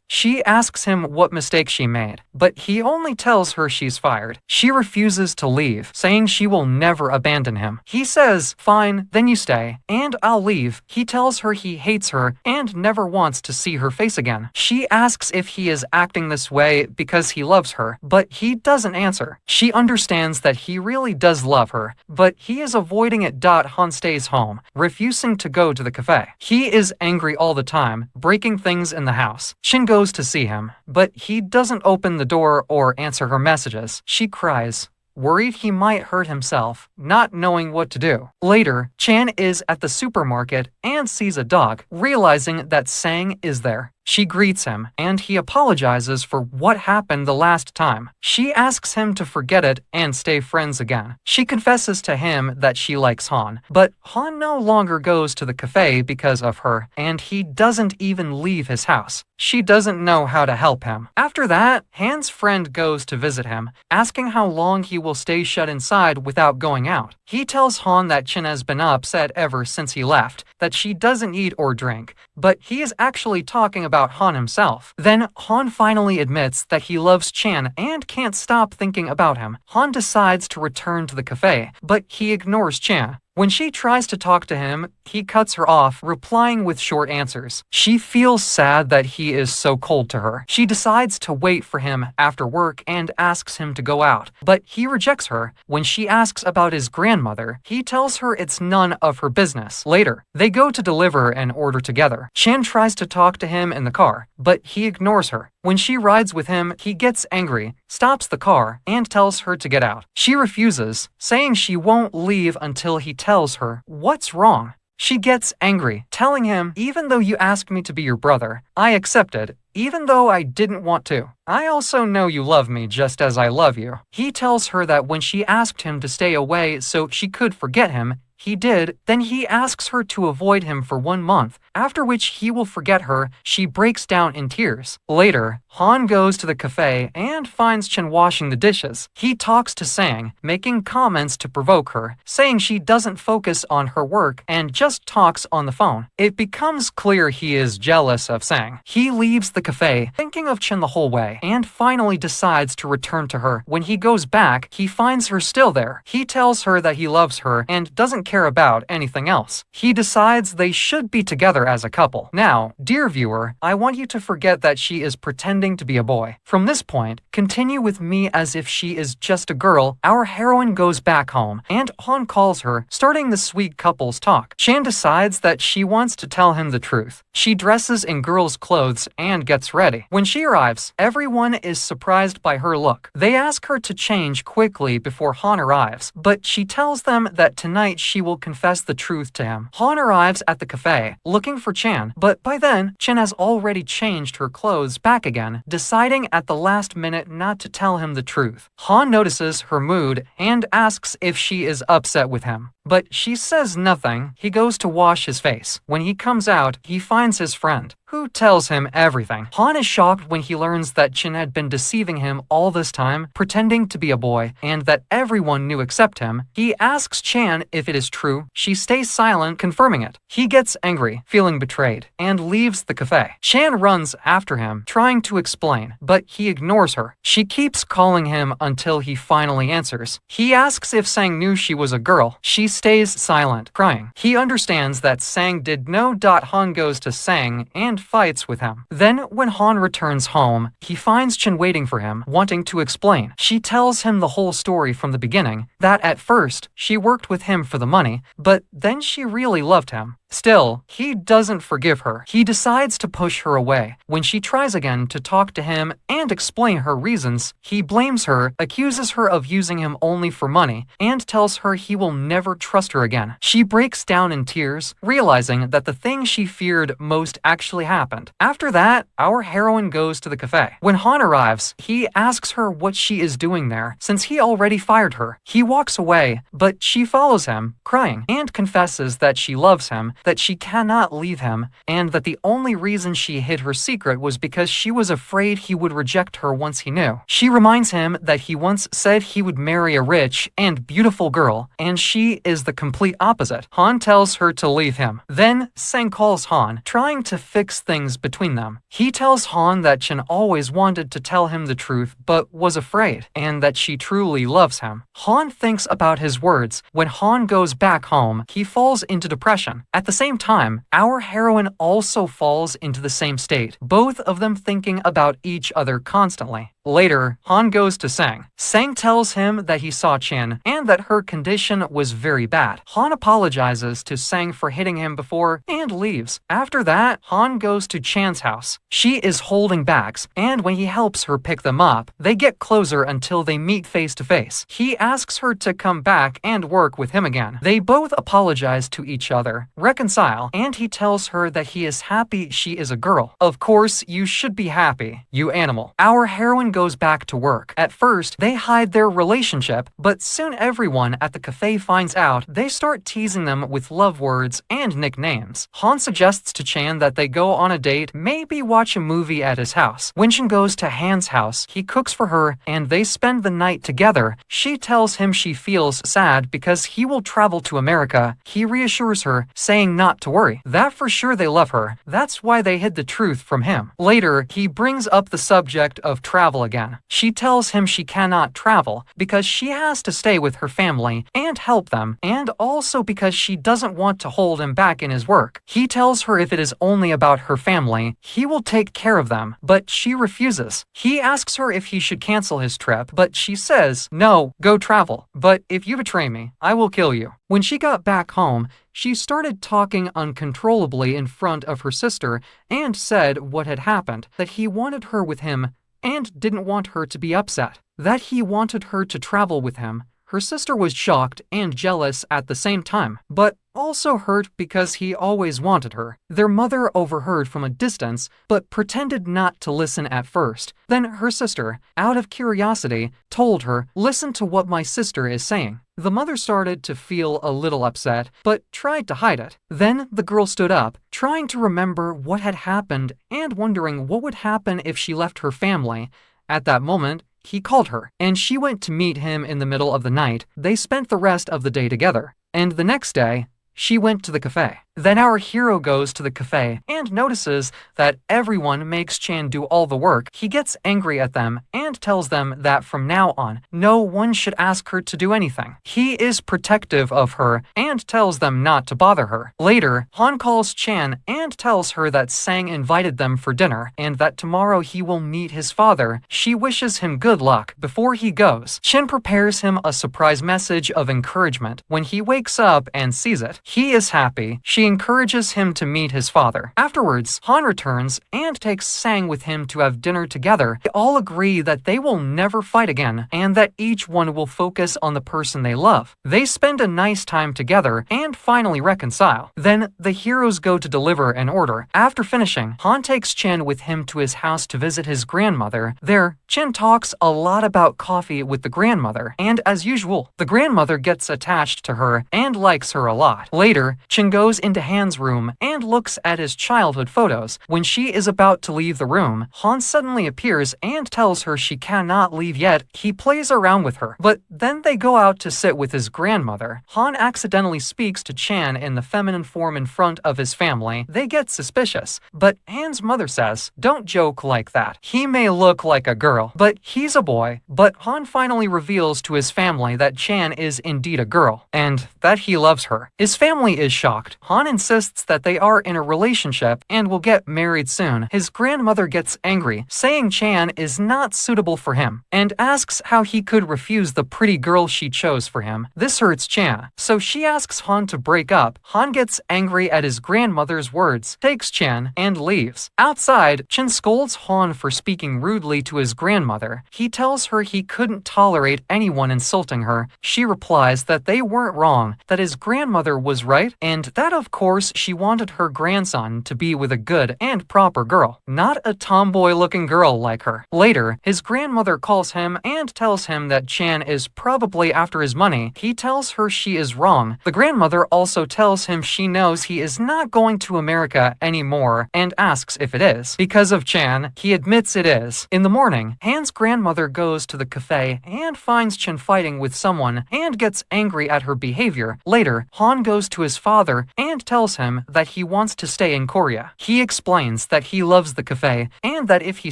She asks him what mistake she made, but he only tells her she's fired. She refuses to leave, saying she will never abandon him. He says, "Fine, then you stay, and I'll leave." He tells her he hates her and never wants to see her face again. She asks if he is acting this way because he loves her, but he doesn't answer. She understands that he really does love her, but he is avoiding it. Han stays home, refusing to go to the cafe. He is angry all the time, breaking things in the house. Chin goes to see him, but he doesn't open the door or answer her messages. She cries, worried he might hurt himself, not knowing what to do. Later, Chan is at the supermarket and sees a dog, realizing that Sang is there. She greets him, and he apologizes for what happened the last time. She asks him to forget it and stay friends again. She confesses to him that she likes Han, but Han no longer goes to the cafe because of her, and he doesn't even leave his house. She doesn't know how to help him. After that, Han's friend goes to visit him, asking how long he will stay shut inside without going out. He tells Han that Chin has been upset ever since he left, that she doesn't eat or drink, but he is actually talking about Han himself. Then Han finally admits that he loves Chan and can't stop thinking about him. Han decides to return to the cafe, but he ignores Chan. When she tries to talk to him, he cuts her off, replying with short answers. She feels sad that he is so cold to her. She decides to wait for him after work and asks him to go out, but he rejects her. When she asks about his grandmother, he tells her it's none of her business. Later, they go to deliver an order together. Chan tries to talk to him in the car, but he ignores her. When she rides with him, he gets angry, stops the car, and tells her to get out. She refuses, saying she won't leave until he tells her what's wrong. She gets angry, telling him, "Even though you asked me to be your brother, I accepted, even though I didn't want to. I also know you love me just as I love you." He tells her that when she asked him to stay away so she could forget him, he did, then he asks her to avoid him for 1 month, after which he will forget her. She breaks down in tears. Later, Han goes to the cafe and finds Chen washing the dishes. He talks to Sang, making comments to provoke her, saying she doesn't focus on her work and just talks on the phone. It becomes clear he is jealous of Sang. He leaves the cafe, thinking of Chen the whole way, and finally decides to return to her. When he goes back, he finds her still there. He tells her that he loves her and doesn't care about anything else. He decides they should be together as a couple. Now, dear viewer, I want you to forget that she is pretending to be a boy. From this point, continue with me as if she is just a girl. Our heroine goes back home, and Han calls her, starting the sweet couple's talk. Chan decides that she wants to tell him the truth. She dresses in girl's clothes and gets ready. When she arrives, everyone is surprised by her look. They ask her to change quickly before Han arrives, but she tells them that tonight she will confess the truth to him. Han arrives at the cafe, looking for Chan, but by then, Chen has already changed her clothes back again, deciding at the last minute not to tell him the truth. Han notices her mood and asks if she is upset with him, but she says nothing. He goes to wash his face. When he comes out, he finds his friend, who tells him everything. Han is shocked when he learns that Chen had been deceiving him all this time, pretending to be a boy, and that everyone knew except him. He asks Chan if it is true. She stays silent, confirming it. He gets angry, feeling betrayed, and leaves the cafe. Chan runs after him, trying to explain, but he ignores her. She keeps calling him until he finally answers. He asks if Sang knew she was a girl. She stays silent, crying. He understands that Sang did know. Han goes to Sang and fights with him. Then, when Han returns home, he finds Chen waiting for him, wanting to explain. She tells him the whole story from the beginning, that at first, she worked with him for the money, but then she really loved him. Still, he doesn't forgive her. He decides to push her away. When she tries again to talk to him and explain her reasons, he blames her, accuses her of using him only for money, and tells her he will never trust her again. She breaks down in tears, realizing that the thing she feared most actually happened. After that, our heroine goes to the cafe. When Han arrives, he asks her what she is doing there, since he already fired her. He walks away, but she follows him, crying, and confesses that she loves him, that she cannot leave him, and that the only reason she hid her secret was because she was afraid he would reject her once he knew. She reminds him that he once said he would marry a rich and beautiful girl, and she is the complete opposite. Han tells her to leave him. Then, Sang calls Han, trying to fix things between them. He tells Han that Chen always wanted to tell him the truth, but was afraid, and that she truly loves him. Han thinks about his words. When Han goes back home, he falls into depression. At the same time, our heroine also falls into the same state, both of them thinking about each other constantly. Later, Han goes to Sang. Sang tells him that he saw Chen and that her condition was very bad. Han apologizes to Sang for hitting him before and leaves. After that, Han goes to Chan's house. She is holding bags, and when he helps her pick them up, they get closer until they meet face to face. He asks her to come back and work with him again. They both apologize to each other, reconcile, and he tells her that he is happy she is a girl. Of course, you should be happy, you animal. Our heroine goes back to work. At first, they hide their relationship, but soon everyone at the cafe finds out. They start teasing them with love words and nicknames. Han suggests to Chan that they go on a date, maybe watch a movie at his house. When Chen goes to Han's house, he cooks for her, and they spend the night together. She tells him she feels sad because he will travel to America. He reassures her, saying not to worry, that for sure they love her. That's why they hid the truth from him. Later, he brings up the subject of travel again. She tells him she cannot travel because she has to stay with her family and help them, and also because she doesn't want to hold him back in his work. He tells her if it is only about her family, he will take care of them, but she refuses. He asks her if he should cancel his trip, but she says, no, go travel, but if you betray me, I will kill you. When she got back home, she started talking uncontrollably in front of her sister and said what had happened, that he wanted her with him and didn't want her to be upset, that he wanted her to travel with him. Her sister was shocked and jealous at the same time, but also hurt because he always wanted her. Their mother overheard from a distance, but pretended not to listen at first. Then her sister, out of curiosity, told her, listen to what my sister is saying. The mother started to feel a little upset, but tried to hide it. Then the girl stood up, trying to remember what had happened and wondering what would happen if she left her family. At that moment, he called her, and she went to meet him in the middle of the night. They spent the rest of the day together, and the next day, she went to the cafe. Then our hero goes to the cafe and notices that everyone makes Chan do all the work. He gets angry at them and tells them that from now on, no one should ask her to do anything. He is protective of her and tells them not to bother her. Later, Han calls Chan and tells her that Sang invited them for dinner and that tomorrow he will meet his father. She wishes him good luck. Before he goes, Chin prepares him a surprise message of encouragement. When he wakes up and sees it, he is happy. She encourages him to meet his father. Afterwards, Han returns and takes Sang with him to have dinner together. They all agree that they will never fight again and that each one will focus on the person they love. They spend a nice time together and finally reconcile. Then the heroes go to deliver an order. After finishing, Han takes Chen with him to his house to visit his grandmother. There, Chen talks a lot about coffee with the grandmother, and as usual, the grandmother gets attached to her and likes her a lot. Later, Chen goes into Han's room and looks at his childhood photos. When she is about to leave the room, Han suddenly appears and tells her she cannot leave yet. He plays around with her, but then they go out to sit with his grandmother. Han accidentally speaks to Chan in the feminine form in front of his family. They get suspicious, but Han's mother says, "Don't joke like that. He may look like a girl, but he's a boy." But Han finally reveals to his family that Chan is indeed a girl, and that he loves her. His family is shocked. Han insists that they are in a relationship and will get married soon. His grandmother gets angry, saying Chan is not suitable for him, and asks how he could refuse the pretty girl she chose for him. This hurts Chan, so she asks Han to break up. Han gets angry at his grandmother's words, takes Chan, and leaves. Outside, Chan scolds Han for speaking rudely to his grandmother. He tells her he couldn't tolerate anyone insulting her. She replies that they weren't wrong, that his grandmother was right, and that of course she wanted her grandson to be with a good and proper girl, not a tomboy-looking girl like her. Later, his grandmother calls him and tells him that Chan is probably after his money. He tells her she is wrong. The grandmother also tells him she knows he is not going to America anymore and asks if it is. Because of Chan, he admits it is. In the morning, Han's grandmother goes to the cafe and finds Chan fighting with someone and gets angry at her behavior. Later, Han goes to his father and tells him that he wants to stay in Korea. He explains that he loves the cafe and that if he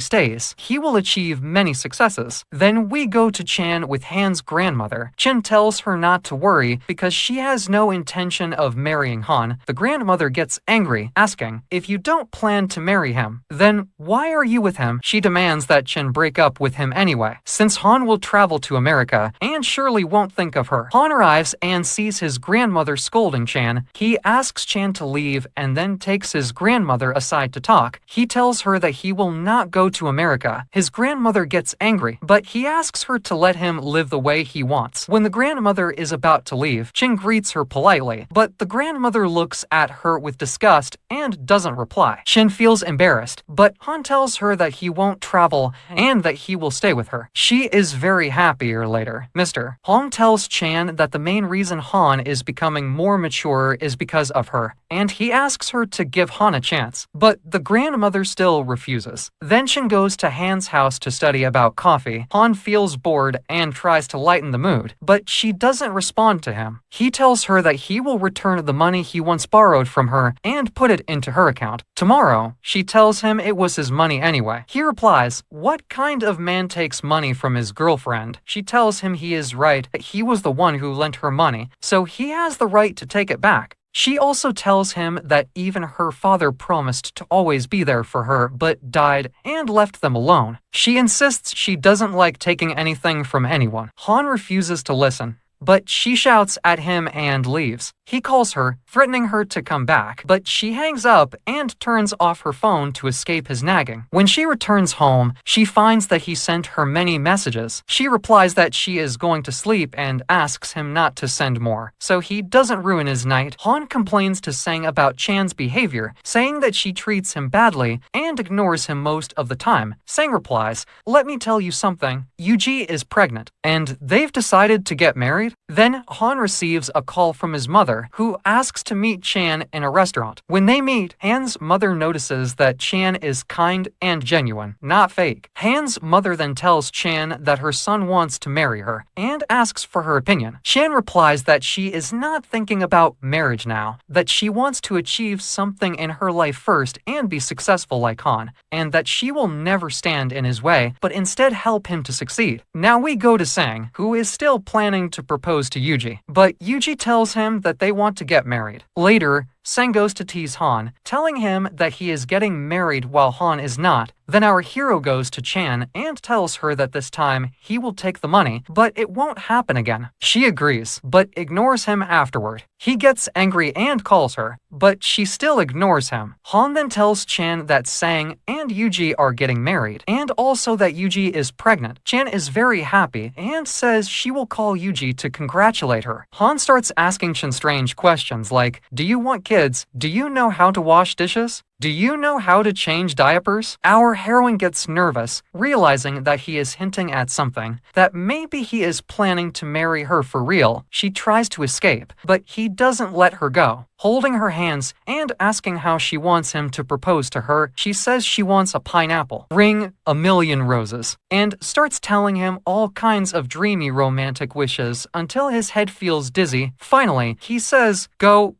stays, he will achieve many successes. Then we go to Chan with Han's grandmother. Chan tells her not to worry because she has no intention of marrying Han. The grandmother gets angry, asking, "If you don't plan to marry him, then why are you with him?" She demands that Chan break up with him anyway, since Han will travel to America and surely won't think of her. Han arrives and sees his grandmother scolding Chan. He asks Chan to leave and then takes his grandmother aside to talk. He tells her that he will not go to America. His grandmother gets angry, but he asks her to let him live the way he wants. When the grandmother is about to leave, Chan greets her politely, but the grandmother looks at her with disgust and doesn't reply. Chan feels embarrassed, but Han tells her that he won't travel and that he will stay with her. She is very happier later. Mr. Han tells Chan that the main reason Han is becoming more mature is because of her, and he asks her to give Han a chance, but the grandmother still refuses. Then Chan goes to Han's house to study about coffee. Han feels bored and tries to lighten the mood, but she doesn't respond to him. He tells her that he will return the money he once borrowed from her and put it into her account. Tomorrow, she tells him it was his money anyway. He replies, "What kind of man takes money from his girlfriend?" She tells him he is right, that he was the one who lent her money, so he has the right to take it back. She also tells him that even her father promised to always be there for her, but died and left them alone. She insists she doesn't like taking anything from anyone. Han refuses to listen, but she shouts at him and leaves. He calls her, threatening her to come back, but she hangs up and turns off her phone to escape his nagging. When she returns home, she finds that he sent her many messages. She replies that she is going to sleep and asks him not to send more, so he doesn't ruin his night. Han complains to Sang about Chan's behavior, saying that she treats him badly and ignores him most of the time. Sang replies, "Let me tell you something. Yuji is pregnant, and they've decided to get married." married? Then Han receives a call from his mother, who asks to meet Chan in a restaurant. When they meet, Han's mother notices that Chan is kind and genuine, not fake. Han's mother then tells Chan that her son wants to marry her, and asks for her opinion. Chan replies that she is not thinking about marriage now, that she wants to achieve something in her life first and be successful like Han, and that she will never stand in his way, but instead help him to succeed. Now we go to Sang, who is still planning to propose to Yuji, but Yuji tells him that they want to get married. Later, Sang goes to tease Han, telling him that he is getting married while Han is not. Then our hero goes to Chan and tells her that this time he will take the money, but it won't happen again. She agrees, but ignores him afterward. He gets angry and calls her, but she still ignores him. Han then tells Chan that Sang and Yuji are getting married, and also that Yuji is pregnant. Chan is very happy and says she will call Yuji to congratulate her. Han starts asking Chan strange questions like, do you want kids? Do you know how to wash dishes? Do you know how to change diapers? Our heroine gets nervous, realizing that he is hinting at something, that maybe he is planning to marry her for real. She tries to escape, but he doesn't let her go. Holding her hands and asking how she wants him to propose to her, she says she wants a pineapple, ring, a million roses, and starts telling him all kinds of dreamy romantic wishes until his head feels dizzy. Finally, he says, Go,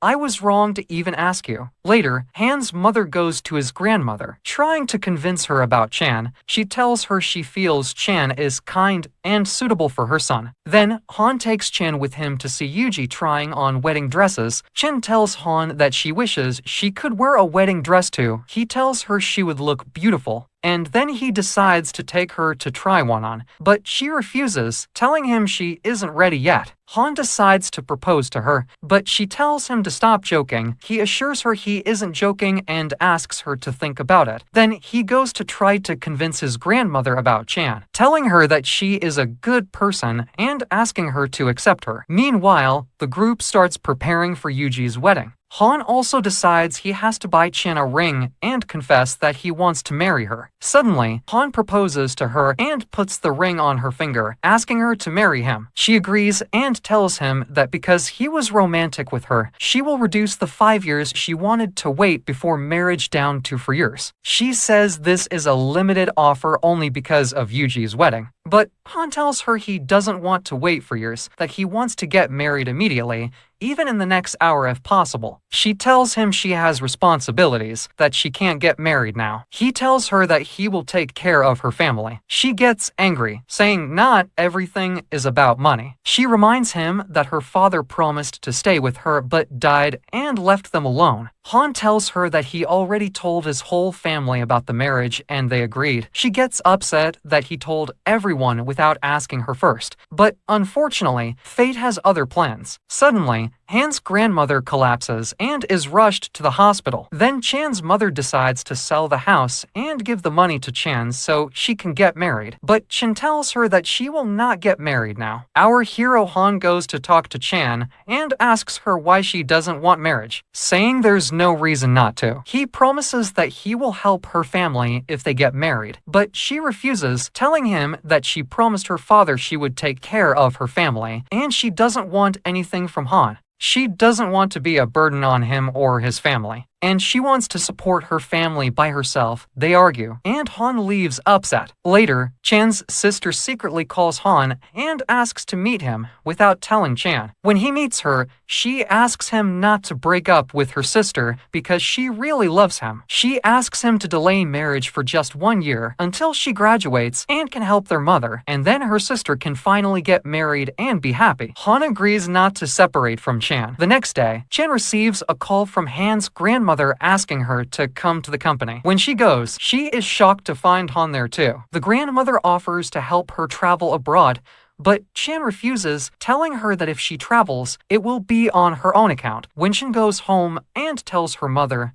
I was wrong to even ask you. Later, Han's mother goes to his grandmother, trying to convince her about Chan. She tells her she feels Chan is kind and suitable for her son. Then, Han takes Chan with him to see Yuji trying on wedding dresses. Chan tells Han that she wishes she could wear a wedding dress too. He tells her she would look beautiful, and then he decides to take her to try one on, but she refuses, telling him she isn't ready yet. Han decides to propose to her, but she tells him to stop joking. He assures her he isn't joking and asks her to think about it. Then he goes to try to convince his grandmother about Chan, telling her that she is a good person and asking her to accept her. Meanwhile, the group starts preparing for Yuji's wedding. Han also decides he has to buy Chan a ring and confess that he wants to marry her. Suddenly, Han proposes to her and puts the ring on her finger, asking her to marry him. She agrees and tells him that because he was romantic with her, she will reduce the 5 years she wanted to wait before marriage down to 4 years. She says this is a limited offer only because of Yuji's wedding. But Han tells her he doesn't want to wait for years, that he wants to get married immediately, even in the next hour if possible. She tells him she has responsibilities, that she can't get married now. He tells her that he will take care of her family. She gets angry, saying not everything is about money. She reminds him that her father promised to stay with her but died and left them alone. Han tells her that he already told his whole family about the marriage and they agreed. She gets upset that he told everyone without asking her first, but unfortunately, fate has other plans. Suddenly, Han's grandmother collapses and is rushed to the hospital. Then Chan's mother decides to sell the house and give the money to Chan so she can get married. But Chan tells her that she will not get married now. Our hero Han goes to talk to Chan and asks her why she doesn't want marriage, saying there's no reason not to. He promises that he will help her family if they get married, but she refuses, telling him that she promised her father she would take care of her family, and she doesn't want anything from Han. She doesn't want to be a burden on him or his family, and she wants to support her family by herself. They argue, and Han leaves upset. Later, Chan's sister secretly calls Han and asks to meet him without telling Chan. When he meets her, she asks him not to break up with her sister because she really loves him. She asks him to delay marriage for just 1 year until she graduates and can help their mother, and then her sister can finally get married and be happy. Han agrees not to separate from Chan. The next day, Chan receives a call from Han's grandmother asking her to come to the company. When she goes, she is shocked to find Han there too. The grandmother offers to help her travel abroad, but Chan refuses, telling her that if she travels, it will be on her own account. When Chan goes home and tells her mother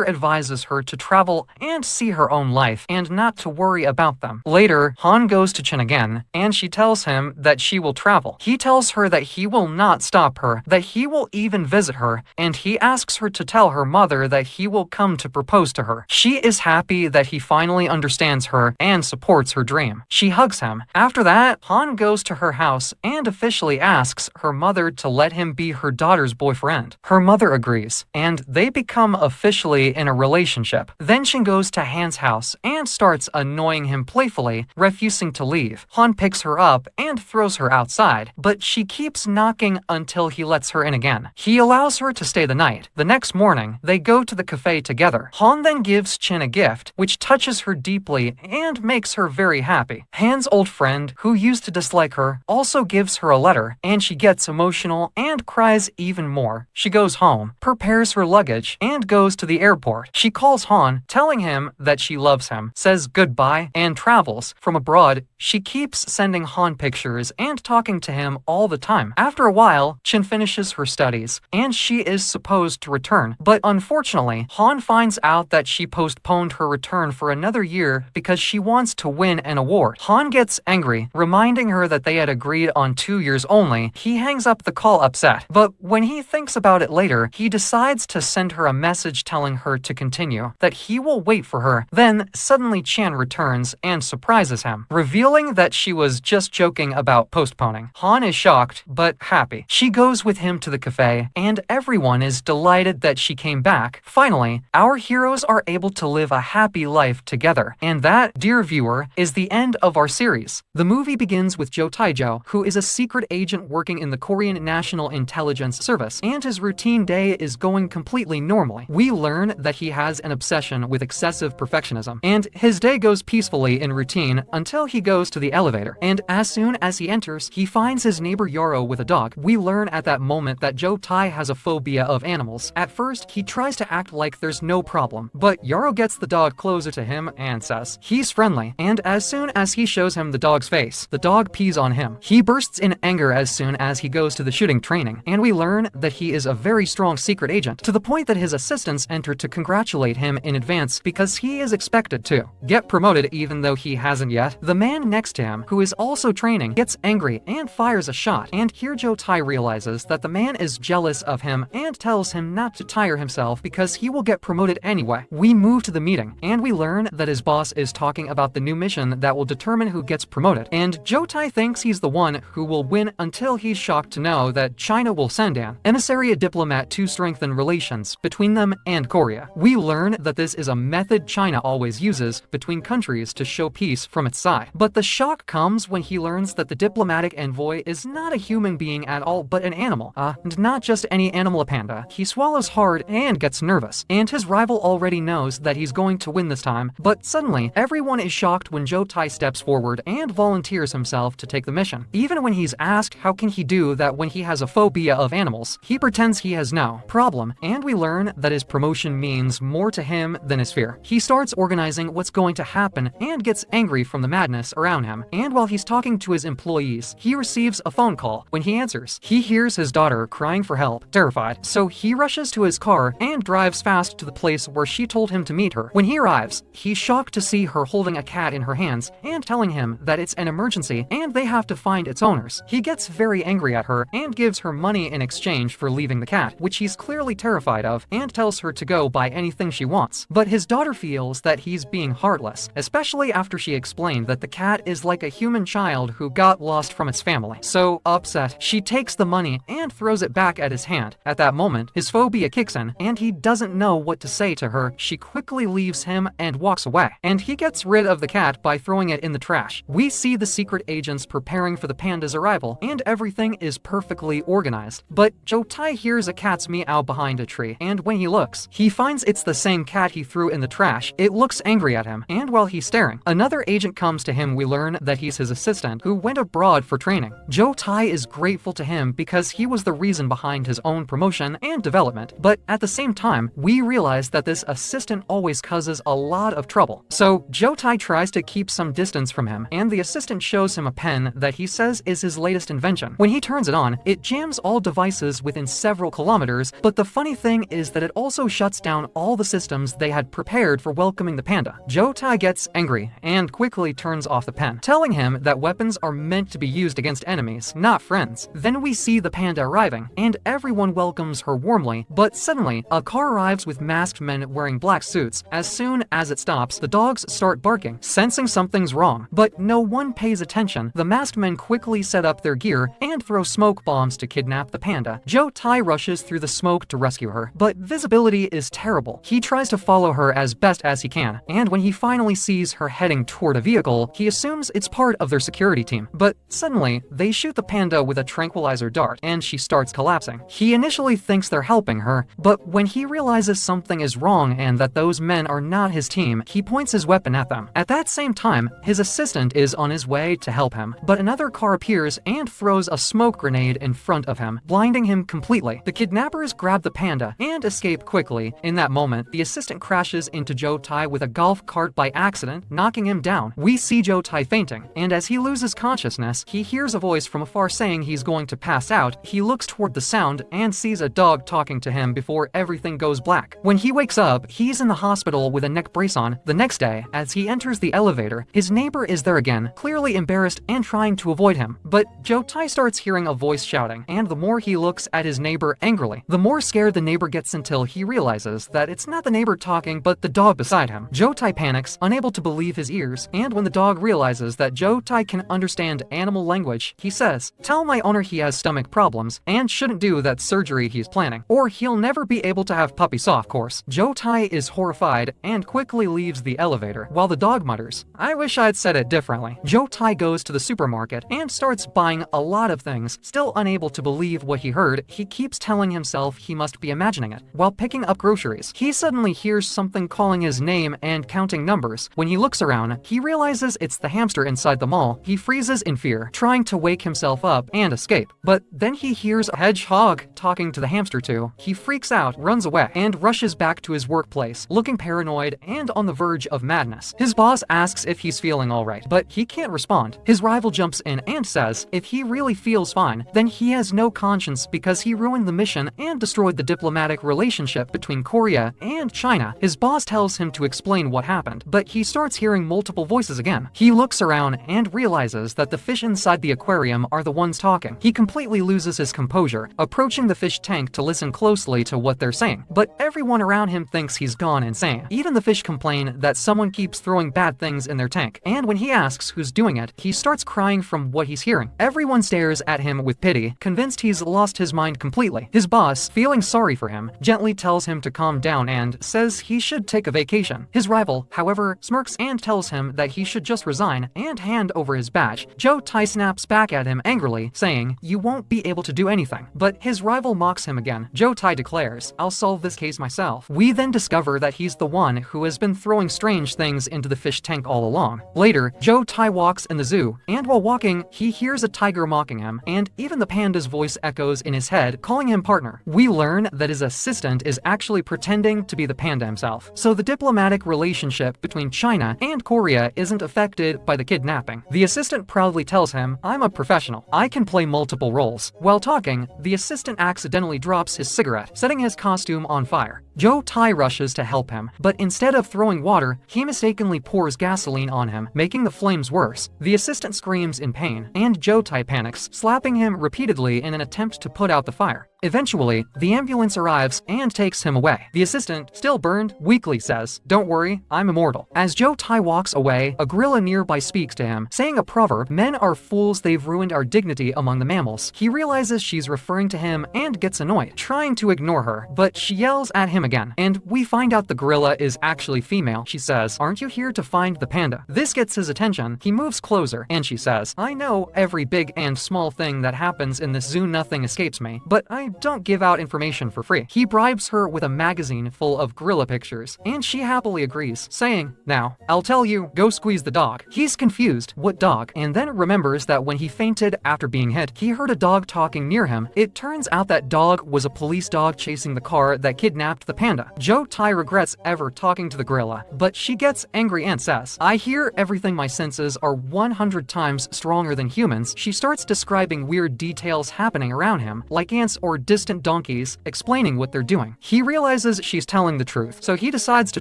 advises her to travel and see her own life and not to worry about them. Later, Han goes to Chan again, and she tells him that she will travel. He tells her that he will not stop her, that he will even visit her, and he asks her to tell her mother that he will come to propose to her. She is happy that he finally understands her and supports her dream. She hugs him. After that, Han goes to to her house and officially asks her mother to let him be her daughter's boyfriend. Her mother agrees, and they become officially in a relationship. Then Shin goes to Han's house and starts annoying him playfully, refusing to leave. Han picks her up and throws her outside, but she keeps knocking until he lets her in again. He allows her to stay the night. The next morning, they go to the cafe together. Han then gives Chin a gift, which touches her deeply and makes her very happy. Han's old friend, who used to dislike her, also gives her a letter, and she gets emotional and cries even more. She goes home, prepares her luggage, and goes to the airport. She calls Han, telling him that she loves him, says goodbye, and travels. From abroad, she keeps sending Han pictures and talking to him all the time. After a while, Chin finishes her studies, and she is supposed to return. But unfortunately, Han finds out that she postponed her return for another year because she wants to win an award. Han gets angry, reminding her that they had agreed on 2 years only. He hangs up the call upset, but when he thinks about it later, he decides to send her a message telling her to continue, that he will wait for her. Then, suddenly Chan returns and surprises him, revealing that she was just joking about postponing. Han is shocked, but happy. She goes with him to the cafe, and everyone is delighted that she came back. Finally, our heroes are able to live a happy life together. And that, dear viewer, is the end of our series. The movie begins with Jo Tae-jo, who is a secret agent working in the Korean National Intelligence Service, and his routine day is going completely normally. We learn that he has an obsession with excessive perfectionism, and his day goes peacefully in routine until he goes to the elevator. And as soon as he enters, he finds his neighbor Yarrow with a dog. We learn at that moment that Jo Tae has a phobia of animals. At first, he tries to act like there's no problem, but Yarrow gets the dog closer to him and says he's friendly, and as soon as he shows him the dog's face, the dog pees on him. He bursts in anger as soon as he goes to the shooting training, and we learn that he is a very strong secret agent, to the point that his assistants enter to congratulate him in advance because he is expected to get promoted even though he hasn't yet. The man next to him, who is also training, gets angry and fires a shot, and here Jo Tae realizes that the man is jealous of him and tells him not to tire himself because he will get promoted anyway. We move to the meeting, and we learn that his boss is talking about the new mission that will determine who gets promoted, and Jo Tae thinks he's the one who will win until he's shocked to know that China will send an emissary diplomat to strengthen relations between them and Korea. We learn that this is a method China always uses between countries to show peace from its side. But the shock comes when he learns that the diplomatic envoy is not a human being at all, but an animal. And not just any animal, a panda. He swallows hard and gets nervous, and his rival already knows that he's going to win this time, but suddenly everyone is shocked when Jo Tae steps forward and volunteers himself to take the mission. Even when he's asked how can he do that when he has a phobia of animals, he pretends he has no problem, and we learn that his promotion means more to him than his fear. He starts organizing what's going to happen and gets angry from the madness around him, and while he's talking to his employees, he receives a phone call. When he answers, he hears his daughter crying for help, terrified, so he rushes to his car and drives fast to the place where she told him to meet her. When he arrives, he's shocked to see her holding a cat in her hands and telling him that it's an emergency and they have to find its owners. He gets very angry at her and gives her money in exchange for leaving the cat, which he's clearly terrified of, and tells her to go buy anything she wants. But his daughter feels that he's being heartless, especially after she explained that the cat is like a human child who got lost from its family. So upset, she takes the money and throws it back at his hand. At that moment, his phobia kicks in, and he doesn't know what to say to her. She quickly leaves him and walks away, and he gets rid of the cat by throwing it in the trash. We see the secret agents preparing for the panda's arrival, and everything is perfectly organized. But Jo Tae hears a cat's meow behind a tree, and when he looks, he finds it's the same cat he threw in the trash. It looks angry at him, and while he's staring, another agent comes to him. We learn that he's his assistant who went abroad for training. Jo Tae is grateful to him because he was the reason behind his own promotion and development, but at the same time, we realize that this assistant always causes a lot of trouble. So Jo Tae tries to keep some distance from him, and the assistant shows him a pen that he says is his latest invention. When he turns it on, it jams all devices within several kilometers, but the funny thing is that it also shuts down all the systems they had prepared for welcoming the panda. Jo Tae gets angry and quickly turns off the pen, telling him that weapons are meant to be used against enemies, not friends. Then we see the panda arriving, and everyone welcomes her warmly, but suddenly, a car arrives with masked men wearing black suits. As soon as it stops, the dogs start barking, sensing something's wrong, but no one pays attention. The masked men quickly set up their gear and throw smoke bombs to kidnap the panda. Joe Tai rushes through the smoke to rescue her, but visibility is terrible. He tries to follow her as best as he can, and when he finally sees her heading toward a vehicle, he assumes it's part of their security team. But suddenly, they shoot the panda with a tranquilizer dart, and she starts collapsing. He initially thinks they're helping her, but when he realizes something is wrong and that those men are not his team, he points his weapon at them. At that same time, his assistant is on his way to help him, but another car appears and throws a smoke grenade in front of him, blinding him completely. The kidnappers grab the panda and escape quickly. In that moment, the assistant crashes into Joe Tai with a golf cart by accident, knocking him down. We see Joe Tai fainting, and as he loses consciousness, he hears a voice from afar saying he's going to pass out. He looks toward the sound and sees a dog talking to him before everything goes black. When he wakes up, he's in the hospital with a neck brace on. The next day, as he enters the elevator, his neighbor is there again, clearly embarrassed and trying to avoid him. But Joe Tai starts hearing a voice shouting, and the more he looks at his neighbor angrily, the more scared the neighbor gets until he realizes that it's not the neighbor talking but the dog beside him. Joe Tai panics, unable to believe his ears, and when the dog realizes that Joe Tai can understand animal language, he says, "Tell my owner he has stomach problems and shouldn't do that surgery he's planning, or he'll never be able to have puppy soft course." Joe Tai is horrified and quickly leaves the elevator, while the dog mutters, "I wish I'd said it differently." Joe Tai goes to the supermarket and starts buying a lot of things. Still unable to believe what he heard, he keeps telling himself he must be imagining it. While picking up groceries, he suddenly hears something calling his name and counting numbers. When he looks around, he realizes it's the hamster inside the mall. He freezes in fear, trying to wake himself up and escape. But then he hears a hedgehog talking to the hamster too. He freaks out, runs away, and rushes back to his workplace, looking paranoid and on the verge of madness. His boss asks if he's feeling alright, but he can't respond. His rival jumps in and says if he really feels fine, then he has no conscience because he ruined the mission and destroyed the diplomatic relationship between Korea and China. His boss tells him to explain what happened, but he starts hearing multiple voices again. He looks around and realizes that the fish inside the aquarium are the ones talking. He completely loses his composure, approaching the fish tank to listen closely to what they're saying. But everyone around him thinks he's gone insane. Even the fish complain that someone keeps throwing bad things in their tank, and when he asks who's doing it, he starts crying from what he's hearing. Everyone stares at him with pity, convinced he's lost his mind completely. His boss, feeling sorry for him, gently tells him to calm down and says he should take a vacation. His rival, however, smirks and tells him that he should just resign and hand over his badge. Joe Tai snaps back at him angrily, saying, "You won't be able to do anything." But his rival mocks him again. Joe Tai declares, "I'll solve this case myself." We then discover that he's the one who has been throwing strange things into the fish tank all along. Later, Joe Tai walks in the zoo, and while walking, he hears a tiger mocking him, and even the panda's voice echoes in his head, calling him partner. We learn that his assistant is actually pretending to be the panda himself. So the diplomatic relationship between China and Korea isn't affected by the kidnapping. The assistant proudly tells him, "I'm a professional. I can play multiple roles." While talking, the assistant accidentally drops his cigarette, setting his costume on fire. Joe Tai rushes to help him, but instead of throwing water, he mistakenly pours gasoline on him, making the flames worse. The assistant screams in pain, and Joe Tai panics, slapping him repeatedly in an attempt to put out the fire. Eventually, the ambulance arrives and takes him away. The assistant, still burned, weakly says, "Don't worry, I'm immortal." As Joe Tai walks away, a gorilla nearby speaks to him, saying a proverb, "Men are fools, they've ruined our dignity among the mammals." He realizes she's referring to him and gets annoyed, trying to ignore her, but she yells at him again, and we find out the gorilla is actually female. She says, "Aren't you here to find the panda?" This gets his attention. He moves closer, and she says, "I know every big and small thing that happens in this zoo, nothing escapes me, but I don't give out information for free." He bribes her with a magazine full of gorilla pictures, and she happily agrees, saying, "Now, I'll tell you, go squeeze the dog." He's confused, what dog? And then remembers that when he fainted after being hit, he heard a dog talking near him. It turns out that dog was a police dog chasing the car that kidnapped the panda. Joe Tai regrets ever talking to the gorilla, but she gets angry and says, "I hear everything, my senses are 100 times stronger than humans." She starts describing weird details happening around him, like ants or of distant donkeys, explaining what they're doing. He realizes she's telling the truth, so he decides to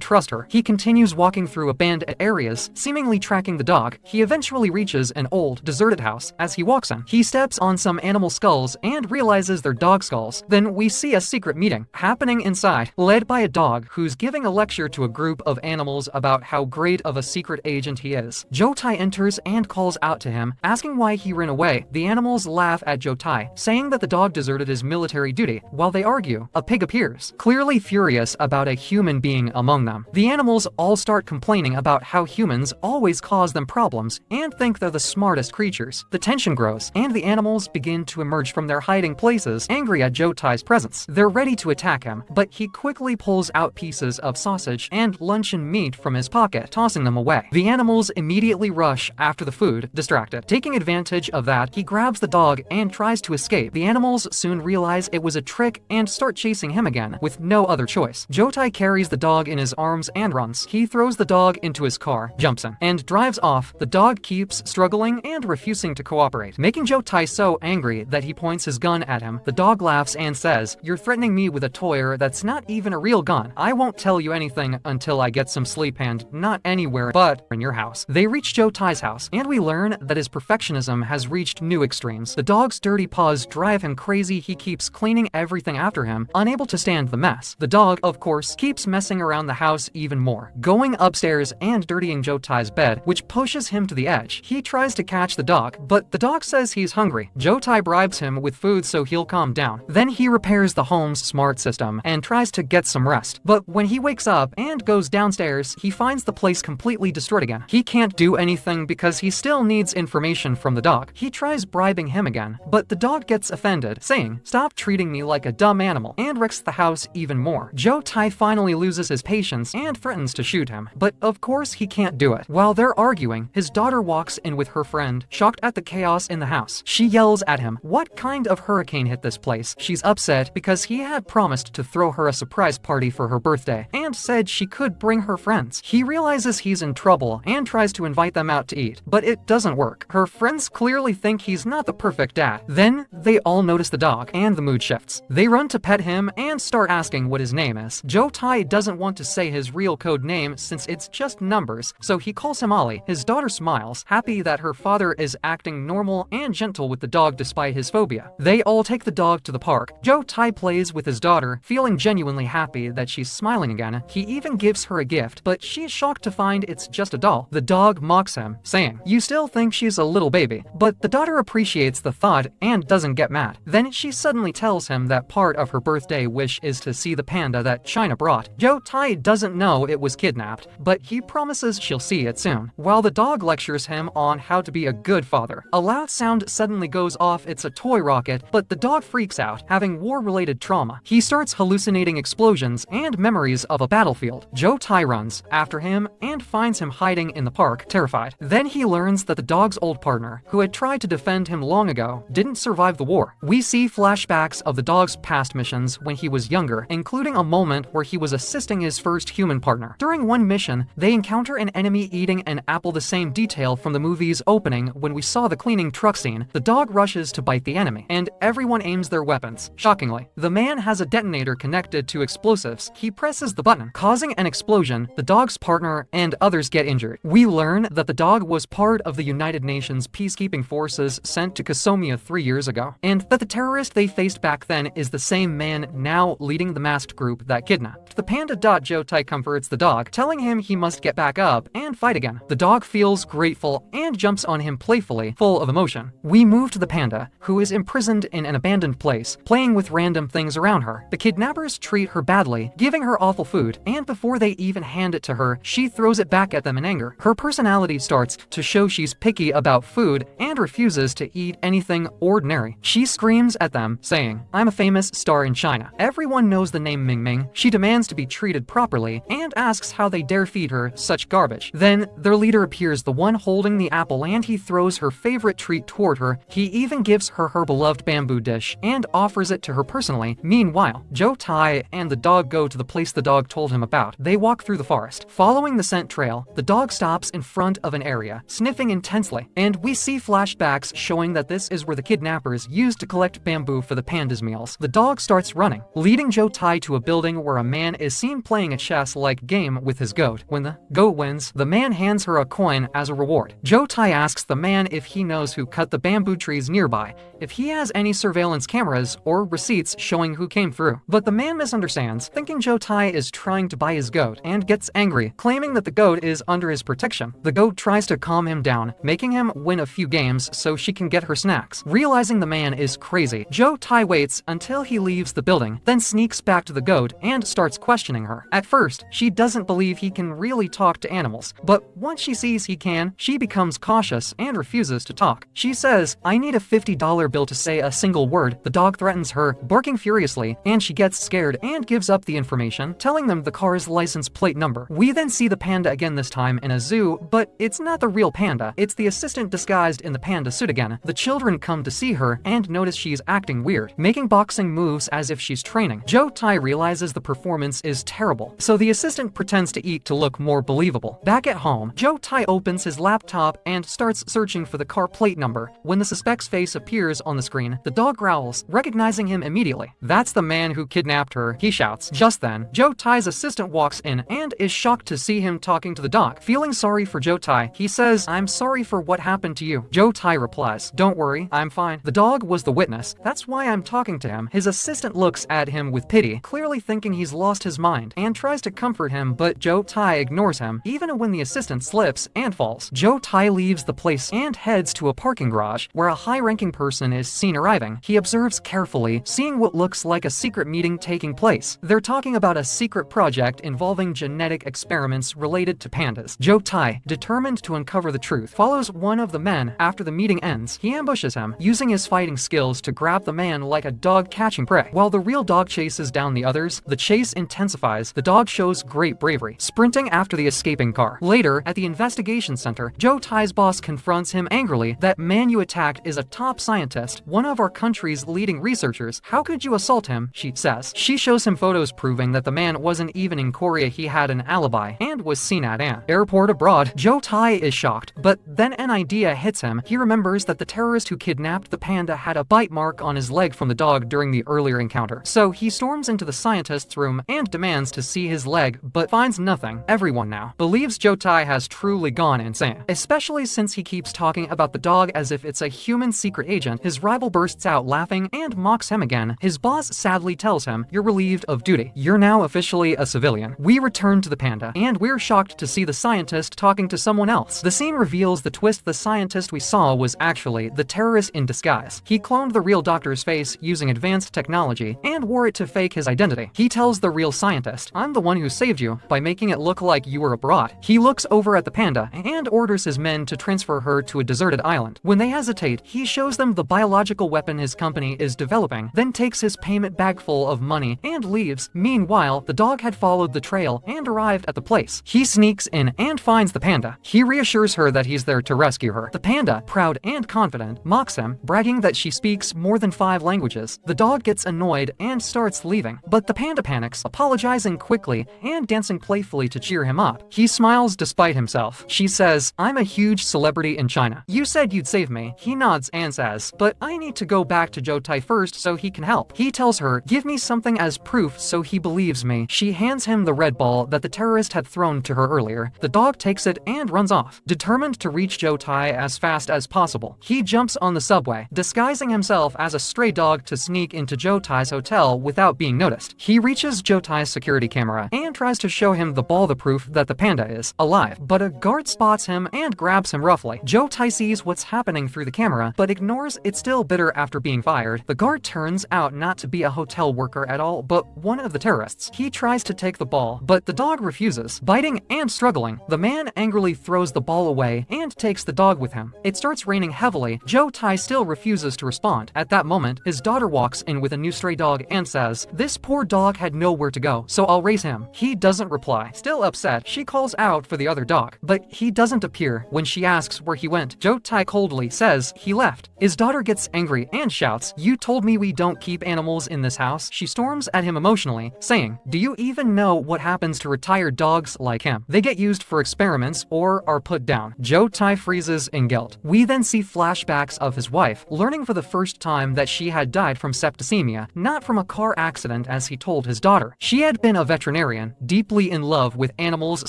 trust her. He continues walking through abandoned areas, seemingly tracking the dog. He eventually reaches an old, deserted house. As he walks in, he steps on some animal skulls and realizes they're dog skulls. Then we see a secret meeting happening inside, led by a dog who's giving a lecture to a group of animals about how great of a secret agent he is. Jotai enters and calls out to him, asking why he ran away. The animals laugh at Jotai, saying that the dog deserted his military duty. While they argue, a pig appears, clearly furious about a human being among them. The animals all start complaining about how humans always cause them problems and think they're the smartest creatures. The tension grows, and the animals begin to emerge from their hiding places, angry at Jotai's presence. They're ready to attack him, but he quickly pulls out pieces of sausage and luncheon meat from his pocket, tossing them away. The animals immediately rush after the food, distracted. Taking advantage of that, he grabs the dog and tries to escape. The animals soon realize it was a trick and start chasing him again, with no other choice. Jotai carries the dog in his arms and runs. He throws the dog into his car, jumps in, and drives off. The dog keeps struggling and refusing to cooperate, making Jotai so angry that he points his gun at him. The dog laughs and says, "You're threatening me with a toy that's not even a real gun. I won't tell you anything until I get some sleep, and not anywhere but in your house." They reach Jotai's house, and we learn that his perfectionism has reached new extremes. The dog's dirty paws drive him crazy. He keeps cleaning everything after him, unable to stand the mess. The dog, of course, keeps messing around the house even more, going upstairs and dirtying Jotai's bed, which pushes him to the edge. He tries to catch the dog, but the dog says he's hungry. Jotai bribes him with food so he'll calm down. Then he repairs the home's smart system and tries to get some rest. But when he wakes up and goes downstairs, he finds the place completely destroyed again. He can't do anything because he still needs information from the dog. He tries bribing him again, but the dog gets offended, saying, "Stop treating me like a dumb animal," and wrecks the house even more. Jotai finally loses his patience and threatens to shoot him, but of course he can't do it. While they're arguing, his daughter walks in with her friend, shocked at the chaos in the house. She yells at him, "What kind of hurricane hit this place?" She's upset because he had promised to throw her a surprise party for her birthday and said she could bring her friends. He realizes he's in trouble and tries to invite them out to eat, but it doesn't work. Her friends clearly think he's not the perfect dad. Then they all notice the dog, and the mood shifts. They run to pet him and start asking what his name is. Jotai doesn't want to say his real code name since it's just numbers, so he calls him Ollie. His daughter smiles, happy that her father is acting normal and gentle with the dog despite his phobia. They all take the dog to the park. Jotai plays with his daughter, feeling genuinely happy that she's smiling again. He even gives her a gift, but she's shocked to find it's just a doll. The dog mocks him, saying, "You still think she's a little baby." But the daughter appreciates the thought and doesn't get mad. Then she suddenly tells him that part of her birthday wish is to see the panda that China brought. Jotai doesn't know it was kidnapped, but he promises she'll see it soon. While the dog lectures him on how to be a good father, a loud sound suddenly goes off. It's a toy rocket, but the dog freaks out, having war-related trauma. He starts hallucinating explosions and memories of a battlefield. Jotai runs after him and finds him hiding in the park, terrified. Then he learns that the dog's old partner, who had tried to defend him long ago, didn't survive the war. We see flashbacks of the dog's past missions when he was younger, including a moment where he was assisting his first human partner. During one mission, they encounter an enemy eating an apple, the same detail from the movie's opening when we saw the cleaning truck scene. The dog rushes to bite the enemy, and everyone aims their weapons. Shockingly, the man has a detonator connected to explosives. He presses the button, causing an explosion. The dog's partner and others get injured. We learn that the dog was part of the United Nations peacekeeping forces sent to Kasomia 3 years ago, and that the terrorist they faced back then is the same man now leading the masked group that kidnapped. The panda. Jotai comforts the dog, telling him he must get back up and fight again. The dog feels grateful and jumps on him playfully, full of emotion. We move to the panda, who is imprisoned in an abandoned place, playing with random things around her. The kidnappers treat her badly, giving her awful food, and before they even hand it to her, she throws it back at them in anger. Her personality starts to show she's picky about food and refuses to eat anything ordinary. She screams at them, saying, "I'm a famous star in China. Everyone knows the name Ming Ming." She demands demands to be treated properly and asks how they dare feed her such garbage. Then their leader appears, the one holding the apple, and he throws her favorite treat toward her. He even gives her beloved bamboo dish and offers it to her personally. Meanwhile, Joe Tai and the dog go to the place the dog told him about. They walk through the forest. Following the scent trail, the dog stops in front of an area, sniffing intensely, and we see flashbacks showing that this is where the kidnappers used to collect bamboo for the panda's meals. The dog starts running, leading Joe Tai to a building where a man is seen playing a chess-like game with his goat. When the goat wins, the man hands her a coin as a reward. Joe Tai asks the man if he knows who cut the bamboo trees nearby, if he has any surveillance cameras or receipts showing who came through. But the man misunderstands, thinking Joe Tai is trying to buy his goat, and gets angry, claiming that the goat is under his protection. The goat tries to calm him down, making him win a few games so she can get her snacks. Realizing the man is crazy, Joe Tai waits until he leaves the building, then sneaks back to the goat and starts questioning her. At first, she doesn't believe he can really talk to animals, but once she sees he can, she becomes cautious and refuses to talk. She says, "I need a $50 bill to say a single word." The dog threatens her, barking furiously, and she gets scared and gives up the information, telling them the car's license plate number. We then see the panda again, this time in a zoo, but it's not the real panda. It's the assistant disguised in the panda suit again. The children come to see her and notice she's acting weird, making boxing moves as if she's training. Joe Tai realizes the performance is terrible, so the assistant pretends to eat to look more believable. Back at home, Joe Tai opens his laptop and starts searching for the car plate number. When the suspect's face appears on the screen, the dog growls, recognizing him immediately. "That's the man who kidnapped her," he shouts. Just then, Joe Tai's assistant walks in and is shocked to see him talking to the dog. Feeling sorry for Joe Tai, he says, "I'm sorry for what happened to you." Joe Tai replies, "Don't worry, I'm fine. The dog was the witness. That's why I'm talking to him." His assistant looks at him with pity, clearly thinking he's lost his mind, and tries to comfort him, but Joe Tai ignores him, even when the assistant slips and falls. Joe Tai leaves the place and heads to a parking garage where a high-ranking person is seen arriving. He observes carefully, seeing what looks like a secret meeting taking place. They're talking about a secret project involving genetic experiments related to pandas. Joe Tai, determined to uncover the truth, follows one of the men. After the meeting ends, he ambushes him, using his fighting skills to grab the man like a dog catching prey. While the real dog chases down the others, the chase intensifies. The dog shows great bravery, sprinting after the escaping car. Later, at the investigation center, Joe Tai's boss confronts him angrily. "That man you attacked is a top scientist, one of our country's leading researchers. How could you assault him?" she says. She shows him photos proving that the man wasn't even in Korea. He had an alibi and was seen at an airport abroad. Joe Tai is shocked, but then an idea hits him. He remembers that the terrorist who kidnapped the panda had a bite mark on his leg from the dog during the earlier encounter. So he storms into the scientist's room and demands to see his leg, but finds nothing. Everyone now believes Joe Tai has truly gone insane, especially since he keeps talking about the dog as if it's a human secret agent. His rival bursts out laughing and mocks him again. His boss sadly tells him, "You're relieved of duty. You're now officially a civilian." We return to the panda, and we're shocked to see the scientist talking to someone else. The scene reveals the twist. The scientist we saw was actually the terrorist in disguise. He cloned the real doctor's face using advanced technology and wore it to fake his identity. He tells the real scientist, "I'm the one who saved you by making it look like you were abroad." He looks over at the panda and orders his men to transfer her to a deserted island. When they hesitate, he shows them the biological weapon his company is developing, then takes his payment bag full of money and leaves. Meanwhile, the dog had followed the trail and arrived at the place. He sneaks in and finds the panda. He reassures her that he's there to rescue her. The panda, proud and confident, mocks him, bragging that she speaks more than 5 languages. The dog gets annoyed and starts leaving, but the panda panics, apologizing quickly and dancing playfully to cheer him up. He smiles despite himself. She says, "I'm a huge celebrity in China. You said you'd save me." He nods and says, "But I need to go back to Joe Tai first so he can help." He tells her, "Give me something as proof so he believes me." She hands him the red ball that the terrorist had thrown to her earlier. The dog takes it and runs off, determined to reach Joe Tai as fast as possible. He jumps on the subway, disguising himself as a stray dog to sneak into Joe Tai's hotel without being noticed. He reaches Joe Tai's security camera and tries to show him the ball, the proof that the panda is alive, but a guard spots him and grabs him roughly. Joe Tai sees what's happening through the camera, but ignores it, still bitter after being fired. The guard turns out not to be a hotel worker at all, but one of the terrorists. He tries to take the ball, but the dog refuses. Biting and struggling, the man angrily throws the ball away and takes the dog with him. It starts raining heavily. Joe Tai still refuses to respond. At that moment, his daughter walks in with a new stray dog and says, "This poor dog had nowhere to go, so I'll raise him. He doesn't reply. Still upset, she calls out for the other dog, but he doesn't appear. When she asks where he went, Joe Tai coldly says he left. His daughter gets angry and shouts, "You told me we don't keep animals in this house." She storms at him emotionally, saying, "Do you even know what happens to retired dogs like him? They get used for experiments or are put down." Joe Tai freezes in guilt. We then see flashbacks of his wife, learning for the first time that she had died from septicemia, not from a car accident as he told his daughter. She had been a veterinarian, deeply in love with animals,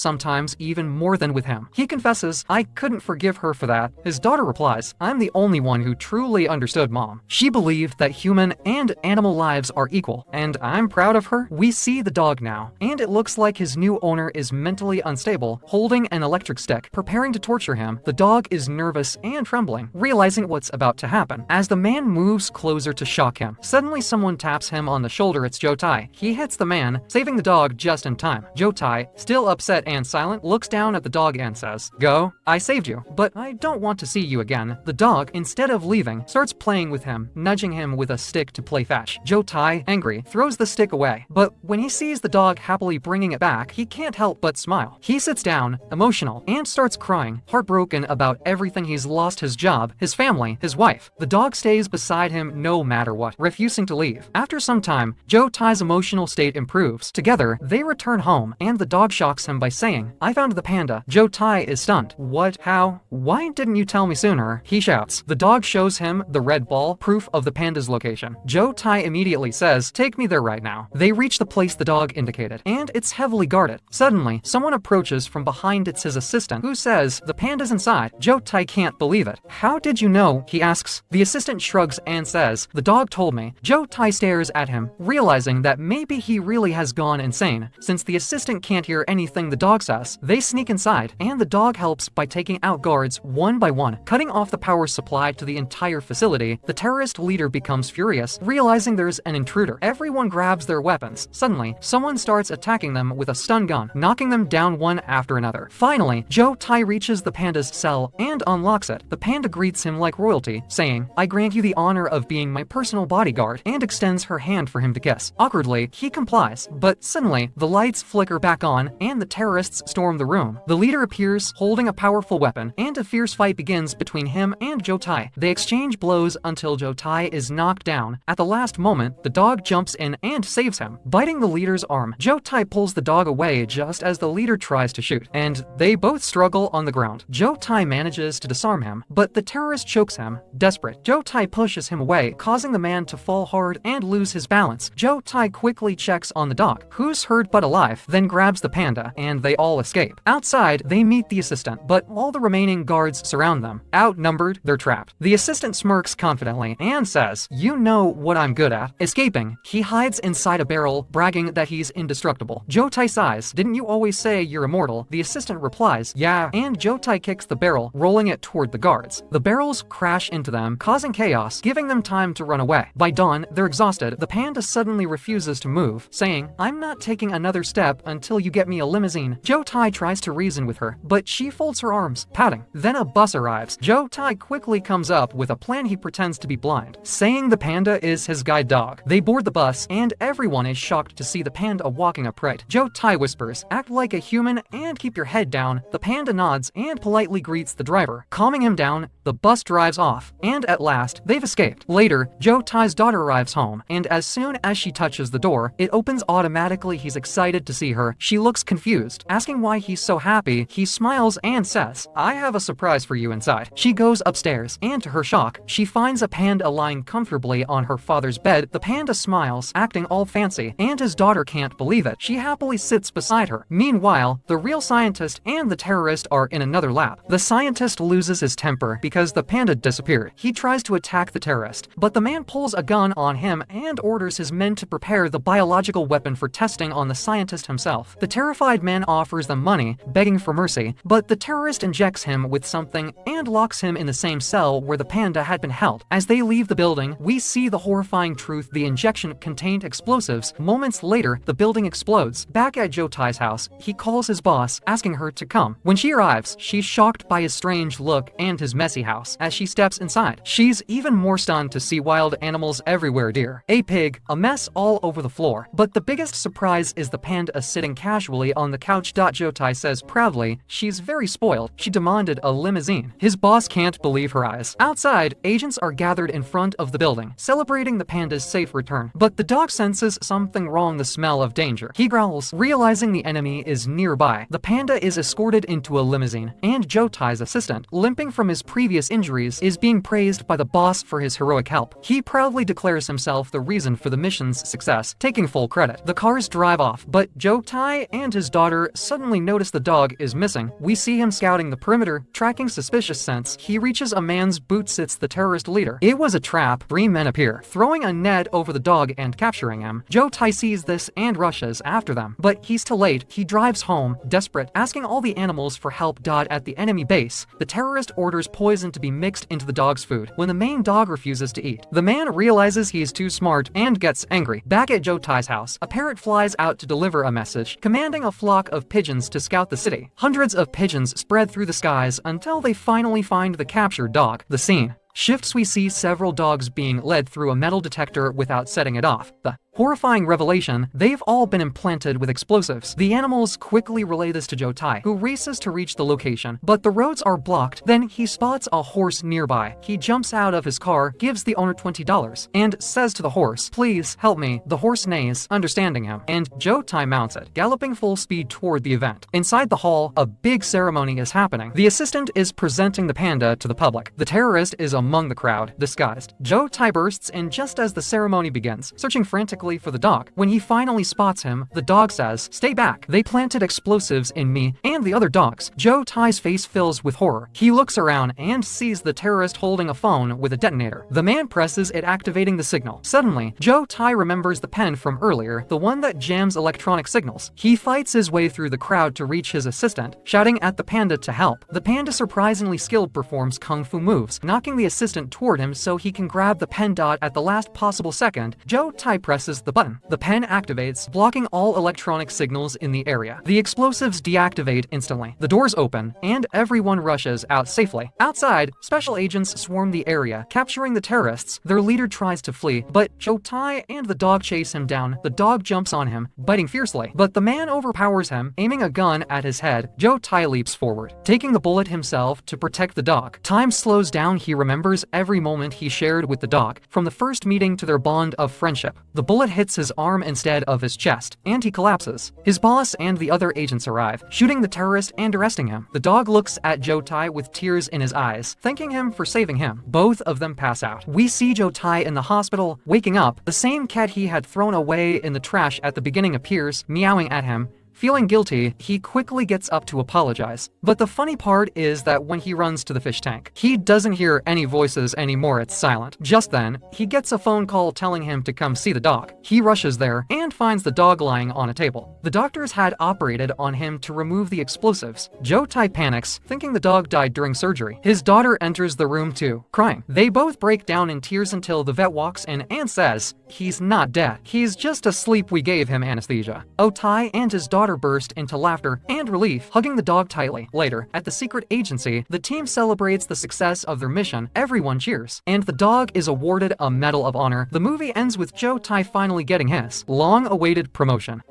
sometimes even more than with him. He confesses, "I couldn't forgive her for that." His daughter replies, "I'm the only one who truly understood Mom. She believed that human and animal lives are equal, and I'm proud of her." We see the dog now, and it looks like his new owner is mentally unstable, holding an electric stick, preparing to torture him. The dog is nervous and trembling, realizing what's about to happen. As the man moves closer to shock him, suddenly someone taps him on the shoulder. It's Joe Tai. He hits the man, saving the dog just in time. Joe Tai, still upset and silent, looks down at the dog and says, "Go, I saved you, but I don't want to see you again." The dog, instead of leaving, starts playing with him, nudging him with a stick to play fetch. Joe Tai, angry, throws the stick away, but when he sees the dog happily bringing it back, he can't help but smile. He sits down, emotional, and starts crying, heartbroken about everything he's lost: his job, his family, his wife. The dog stays beside him no matter what, refusing to leave. After some time, Joe Tai's emotional state improves. Together, they return home, and the dog shocks him by saying, "I found the panda." Joe Tai is stunned. "What? How? Why didn't you tell me sooner?" he shouts. The dog shows him the red ball, proof of the panda's location. Joe Tai immediately says, "Take me there right now." They reach the place the dog indicated, and it's heavily guarded. Suddenly, someone approaches from behind. It's his assistant, who says, "The panda's inside." Joe Tai can't believe it. "How did you know?" he asks. The assistant shrugs and says, "The dog told me." Joe Tai stares at him, realizing that maybe he really has gone insane. Since the assistant can't hear anything the dog says, they sneak inside, and the dog helps by taking out guards one by one, cutting off the power supply to the entire facility. The terrorist leader becomes furious, realizing there's an intruder. Everyone grabs their weapons. Suddenly, someone starts attacking them with a stun gun, knocking them down one after another. Finally, Joe Tai reaches the panda's cell and unlocks it. The panda greets him like royalty, saying, "I grant you the honor of being my personal bodyguard," and extends her hand for him to kiss. Awkwardly, he complies, but suddenly, the lights flicker back on and the terrorists storm the room. The leader appears, holding a powerful weapon, and a fierce fight begins between him and Joe Tai. They exchange blows until Joe Tai is knocked down. At the last moment, the dog jumps in and saves him, biting the leader's arm. Joe Tai pulls the dog away just as the leader tries to shoot, and they both struggle on the ground. Joe Tai manages to disarm him, but the terrorist chokes him. Desperate, Joe Tai pushes him away, causing the man to fall hard and lose his balance. Joe Tai quickly checks on the dog, who's hurt but alive, then grabs the panda, and they all escape. Outside, they meet the assistant, but all the remaining guards surround them. Outnumbered, they're trapped. The assistant smirks confidently and says, "You know what I'm good at." Escaping, he hides inside a barrel, bragging that he's indestructible. Joe Tai sighs, "Didn't you always say you're immortal?" The assistant replies, "Yeah," and Joe Tai kicks the barrel, rolling it toward the guards. The barrels crash into them, causing chaos, giving them time to run away. By dawn, they're exhausted. The panda suddenly refuses to move, saying, "I'm not taking another step until you get me a limousine." Joe Tai tries to reason with her, but she folds her arms, pouting. Then a bus arrives. Joe Tai quickly comes up with a plan. He pretends to be blind, saying the panda is his guide dog. They board the bus, and everyone is shocked to see the panda walking upright. Joe Tai whispers, "Act like a human and keep your head down." The panda nods and politely greets the driver. Calming him down, the bus drives off, and at last, they've escaped. Later, Joe Tai's daughter arrives home, and as soon as she touches the door, it opens automatically. He's excited to see her. She looks confused, asking why he's so happy. He smiles and says, "I have a surprise for you inside." She goes upstairs, and to her shock, she finds a panda lying comfortably on her father's bed. The panda smiles, acting all fancy, and his daughter can't believe it. She happily sits beside her. Meanwhile, the real scientist and the terrorist are in another lab. The scientist loses his temper because the panda disappeared. He tries to attack the terrorist, but the man pulls a gun on him and orders his men to prepare the biological weapon for testing on the scientist himself. The terrified man offers them money, begging for mercy, but the terrorist injects him with something and locks him in the same cell where the panda had been held. As they leave the building, we see the horrifying truth: the injection contained explosives. Moments later, the building explodes. Back at Joe Tai's house, he calls his boss, asking her to come. When she arrives, she's shocked by his strange look and his messy house. As she steps inside, she's even more stunned to see wild animals everywhere: deer, a pig, a mess all over the floor. But the biggest surprise is the panda sitting casually on the couch. Joe Tai says proudly, she's very spoiled. She demanded a limousine. His boss can't believe her eyes. Outside, agents are gathered in front of the building, celebrating the panda's safe return. But the dog senses something wrong, the smell of danger. He growls, realizing the enemy is nearby. The panda is escorted into a limousine, and Joe Tai's assistant, limping from his previous injuries, is being praised by the boss for his heroic help. He proudly declares himself the reason for the mission's success, taking full credit. The cars drive off, but Joe Tai and his daughter suddenly notice the dog is missing. We see him scouting the perimeter, tracking suspicious scents. He reaches a man's boots. It's the terrorist leader. It was a trap. 3 men appear, throwing a net over the dog and capturing him. Joe Tai sees this and rushes after them, but he's too late. He drives home, desperate, asking all the animals for help. At the enemy base, the terrorist orders poison to be mixed into the dog's food. When the main dog refuses to eat, the man realizes he's too smart and gets angry. Back at Joe Tai's house, a parrot flies out to deliver a message, commanding a flock of pigeons to scout the city. Hundreds of pigeons spread through the skies until they finally find the captured dog. The scene shifts. We see several dogs being led through a metal detector without setting it off. The horrifying revelation, they've all been implanted with explosives. The animals quickly relay this to Joe Tai, who races to reach the location, but the roads are blocked. Then he spots a horse nearby. He jumps out of his car, gives the owner $20, and says to the horse, "Please help me." The horse neighs, understanding him, and Joe Tai mounts it, galloping full speed toward the event. Inside the hall, a big ceremony is happening. The assistant is presenting the panda to the public. The terrorist is among the crowd, disguised. Joe Tai bursts in just as the ceremony begins, searching frantically for the dog. When he finally spots him, the dog says, "Stay back. They planted explosives in me and the other dogs." Joe Tai's face fills with horror. He looks around and sees the terrorist holding a phone with a detonator. The man presses it, activating the signal. Suddenly, Joe Tai remembers the pen from earlier, the one that jams electronic signals. He fights his way through the crowd to reach his assistant, shouting at the panda to help. The panda, surprisingly skilled, performs kung fu moves, knocking the assistant toward him so he can grab the pen. At the last possible second, Joe Tai presses the button. The pen activates, blocking all electronic signals in the area. The explosives deactivate instantly. The doors open, and everyone rushes out safely. Outside, special agents swarm the area, capturing the terrorists. Their leader tries to flee, but Joe Tai and the dog chase him down. The dog jumps on him, biting fiercely, but the man overpowers him, aiming a gun at his head. Joe Tai leaps forward, taking the bullet himself to protect the dog. Time slows down. He remembers every moment he shared with the dog, from the first meeting to their bond of friendship. The bullet hits his arm instead of his chest, and he collapses. His boss and the other agents arrive, shooting the terrorist and arresting him. The dog looks at Joe Tai with tears in his eyes, thanking him for saving him. Both of them pass out. We see Joe Tai in the hospital, waking up. The same cat he had thrown away in the trash at the beginning appears, meowing at him. Feeling guilty, he quickly gets up to apologize. But the funny part is that when he runs to the fish tank, he doesn't hear any voices anymore. It's silent. Just then, he gets a phone call telling him to come see the dog. He rushes there and finds the dog lying on a table. The doctors had operated on him to remove the explosives. Joe Tai panics, thinking the dog died during surgery. His daughter enters the room too, crying. They both break down in tears until the vet walks in and says, "He's not dead. He's just asleep. We gave him anesthesia." Oh Tai and his daughter burst into laughter and relief, hugging the dog tightly. Later, at the secret agency, the team celebrates the success of their mission. Everyone cheers, and the dog is awarded a Medal of Honor. The movie ends with Joe Tai finally getting his long-awaited promotion.